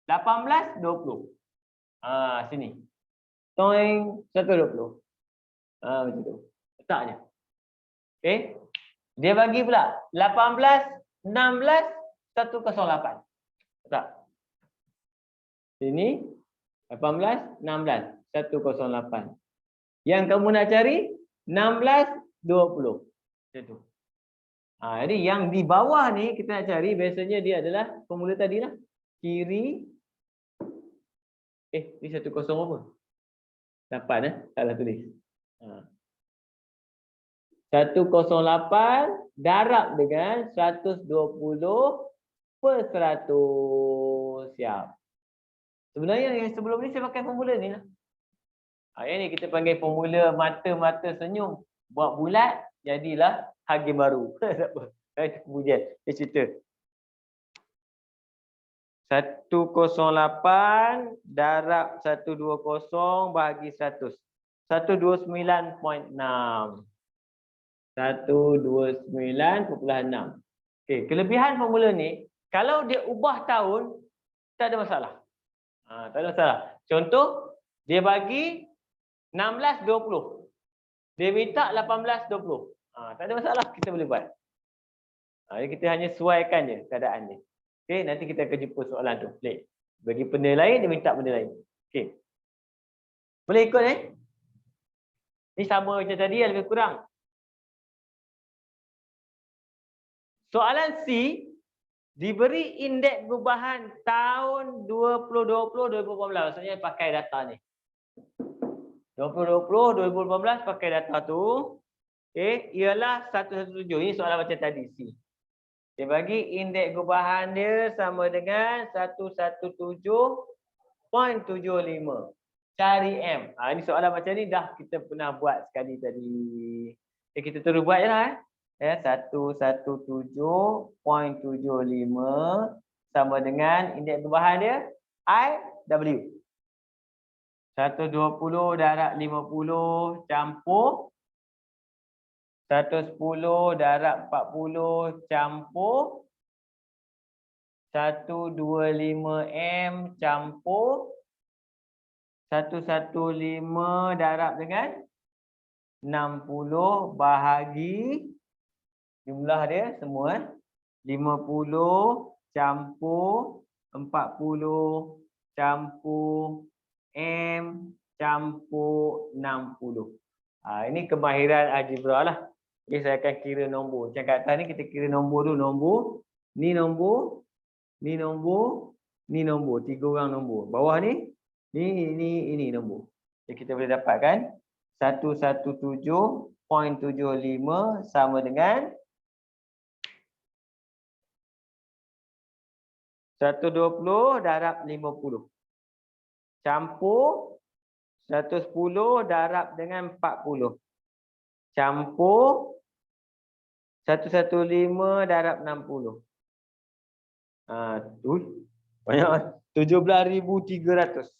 18, 20. Sini. Toing 120. Macam tu. Letak je. Okey. Dia bagi pula 18, 16, 108. Letak. Sini 18, 16, 108. Yang kamu nak cari 16, 20. Macam tu. Jadi yang di bawah ni kita nak cari biasanya dia adalah formula tadi lah. Kiri. Ni 10 apa? 8 salah tulis. 108 darab dengan 120 per 100. Siap. Sebenarnya yang sebelum ni saya pakai formula ni lah. Yang ni kita panggil formula mata-mata senyum. Buat bulat, jadilah hakim baru. Kemudian, dia cerita. 108 darab 120 bahagi 100. 129.6. 129.6. Okey, kelebihan formula ni, kalau dia ubah tahun, tak ada masalah. Tak ada masalah. Contoh, dia bagi 16, 20. Dia minta 18, 20. Tak ada masalah, kita boleh buat. Jadi kita hanya sesuaikan je keadaan dia. Okey, nanti kita akan jumpa soalan tu. Pelik. Bagi benda lain, dia minta benda lain. Okey. Boleh ikut Ni sama macam tadi, lebih kurang. Soalan C, diberi indeks perubahan tahun 2020, 2018. Maksudnya pakai data ni. 2020, 2018 pakai data tu. Okey, ialah 117. Ini soalan macam tadi C. Dia bagi indeks perubahan dia sama dengan 117.75. Cari M. Ini soalan macam ni dah kita pernah buat sekali tadi. Kita terus buat je lah. 117.75 sama dengan indeks perubahan dia IW. 120 darab 50 campur 110 darab 40 campur 125M campur 115 darab dengan 60 bahagi jumlah dia semua 50 campur 40 campur M campur 60. Ini kemahiran algebra lah. Okay, saya akan kira nombor. Macam kat atas ni kita kira nombor dulu. Nombor. Ni nombor. Ni nombor. Ni nombor. 3 orang nombor. Bawah ni. Ini nombor. Jadi kita boleh dapatkan 117.75 sama dengan 120 darab 50. Campur 110 darab dengan 40. Campur 115 darab 60. Banyak. 17,300.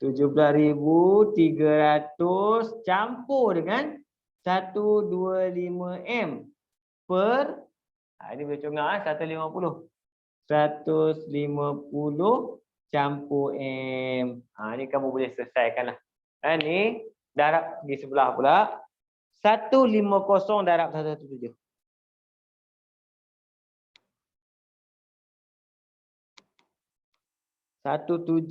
17,300 campur dengan 125M per ini boleh congak 150. 150 campur M. Ni kamu boleh selesaikan lah. Ni darab di sebelah pula. 150 darab 117. 17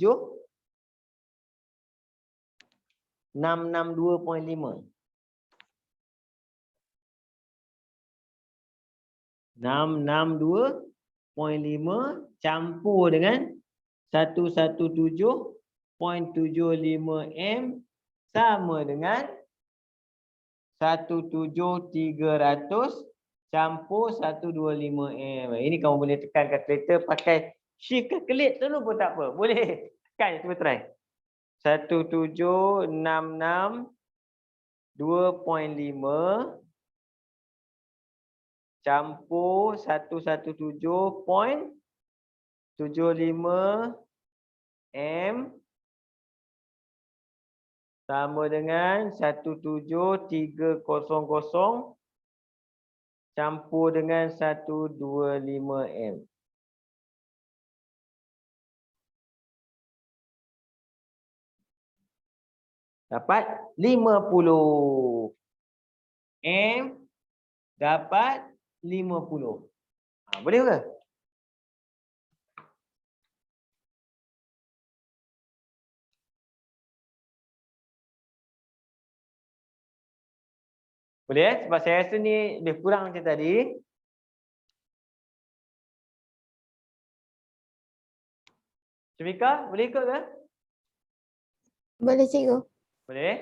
662.5. 662.5 campur dengan 117.75 M sama dengan 17300 campur 125 M. Ini kamu boleh tekan kalkulator pakai shift calculate dulu pun tak apa. Boleh. Tekan, cuba try. 1766.2.5 campur 117.75 M sama dengan 17300 campur dengan 125 M. Dapat 50 M dapat 50. Boleh ke? Boleh sebab saya rasa ni lebih kurang macam tadi. Syamika, boleh ikut ke? Boleh cikgu. Boleh.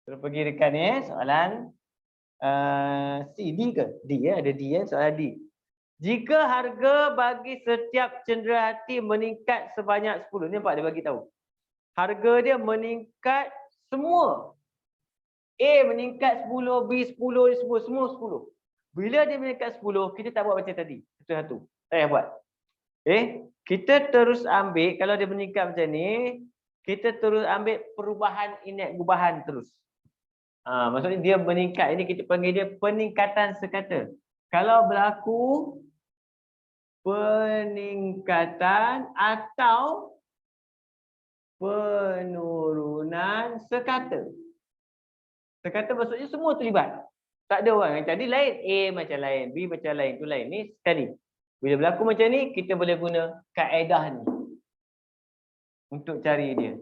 Terus pergi dekat ni soalan C, D ke? D ya, ada D ya, soalan D. Jika harga bagi setiap cenderahati meningkat sebanyak 10. Ni nampak dia bagi tahu. Harga dia meningkat semua. A meningkat 10, B 10, semua 10. Bila dia meningkat 10, kita tak buat macam tadi. Satu-satu. Tak payah buat. Kita terus ambil, kalau dia meningkat macam ni, kita terus ambil perubahan indeks gubahan terus. Maksudnya dia meningkat, ini kita panggil dia peningkatan sekata. Kalau berlaku peningkatan atau penurunan sekata. Sekata maksudnya semua terlibat. Tak ada orang yang tadi lain, A macam lain, B macam lain, tu lain. Ni sekali. Bila berlaku macam ni, kita boleh guna kaedah ni untuk cari dia.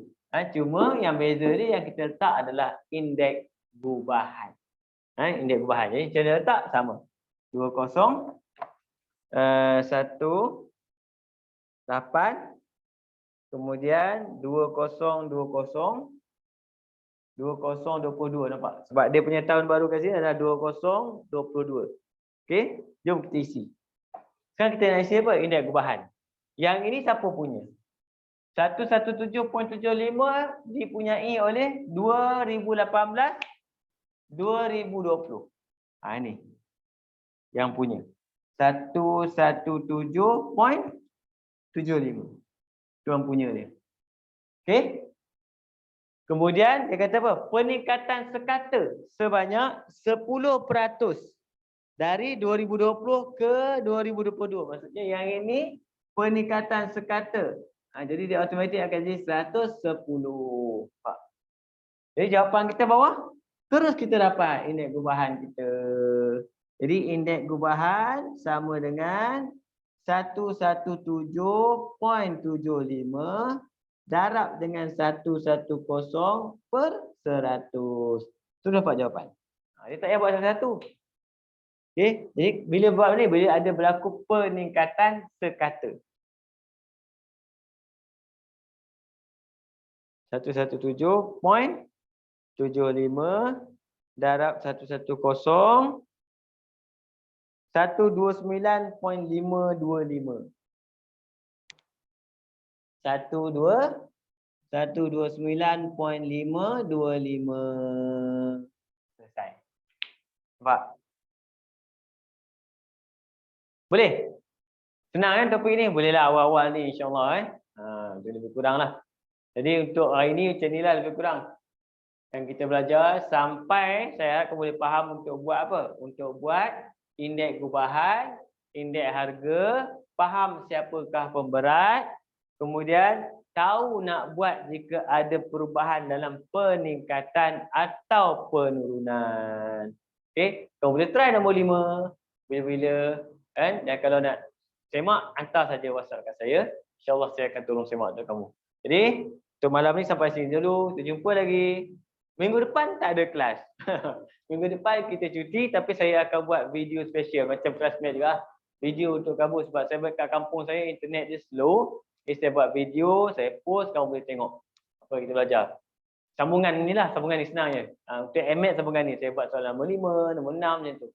Cuma yang beza dia yang kita letak adalah indeks gubahan. Indeks gubahan. Jadi cara letak sama. 20 1 8 kemudian 2020 2022 nampak? Sebab dia punya tahun baru kat sini adalah 2022. Okey, jom kita isi. Sekarang kita nak isi apa? Indeks gubahan. Yang ini siapa punya? 117.75 dipunyai oleh 2018 2020. Ini yang punya. 117.75. Tuan punya dia. Okey? Kemudian dia kata apa? Peningkatan sekata sebanyak 10% dari 2020 ke 2022. Maksudnya yang ini peningkatan sekata. Jadi dia automatik akan jadi 110. Jadi jawapan kita bawah. Terus kita dapat indeks gubahan kita. Jadi indeks gubahan sama dengan 117.75 darab dengan 110 per 100. Tu dapat jawapan. Dia tak payah buat satu-satu. Okey, jadi bila buat ni, bila ada berlaku peningkatan sekata. 117.75 darab 110 129.525. 129.525. Selesai. Nampak? Boleh? Senang kan topik ni? Bolehlah awal-awal ni insya-Allah itu lebih kurang lah. Jadi untuk hari ni macam inilah lebih kurang yang kita belajar sampai saya harap kamu boleh faham untuk buat apa? Untuk buat indeks gubahan, indeks harga, faham siapakah pemberat, kemudian tahu nak buat jika ada perubahan dalam peningkatan atau penurunan. Okey, kamu boleh try nombor 5 bila-bila kan, dan kalau nak semak hantar saja WhatsApp kat saya. InsyaAllah saya akan tolong semak untuk kamu. Jadi untuk malam ni sampai sini dulu. Kita jumpa lagi Minggu depan tak ada kelas. Minggu depan kita cuti tapi saya akan buat video special macam classmate juga. Video untuk kamu sebab saya kat kampung saya internet dia slow. Jadi saya buat video, saya post, kamu boleh tengok apa kita belajar. Sambungan inilah, sambungan ni senangnya. Untuk MX sambungan ni saya buat soalan nombor 5, nombor 6 macam tu.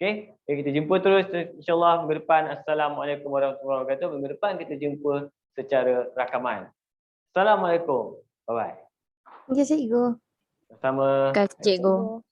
Okey, kita jumpa terus insya-Allah minggu depan. Assalamualaikum warahmatullahi wabarakatuh. Minggu depan kita jumpa secara rakaman. Assalamualaikum. Bye bye. Ya, cikgu. Sama. Kak cikgu. Cikgu.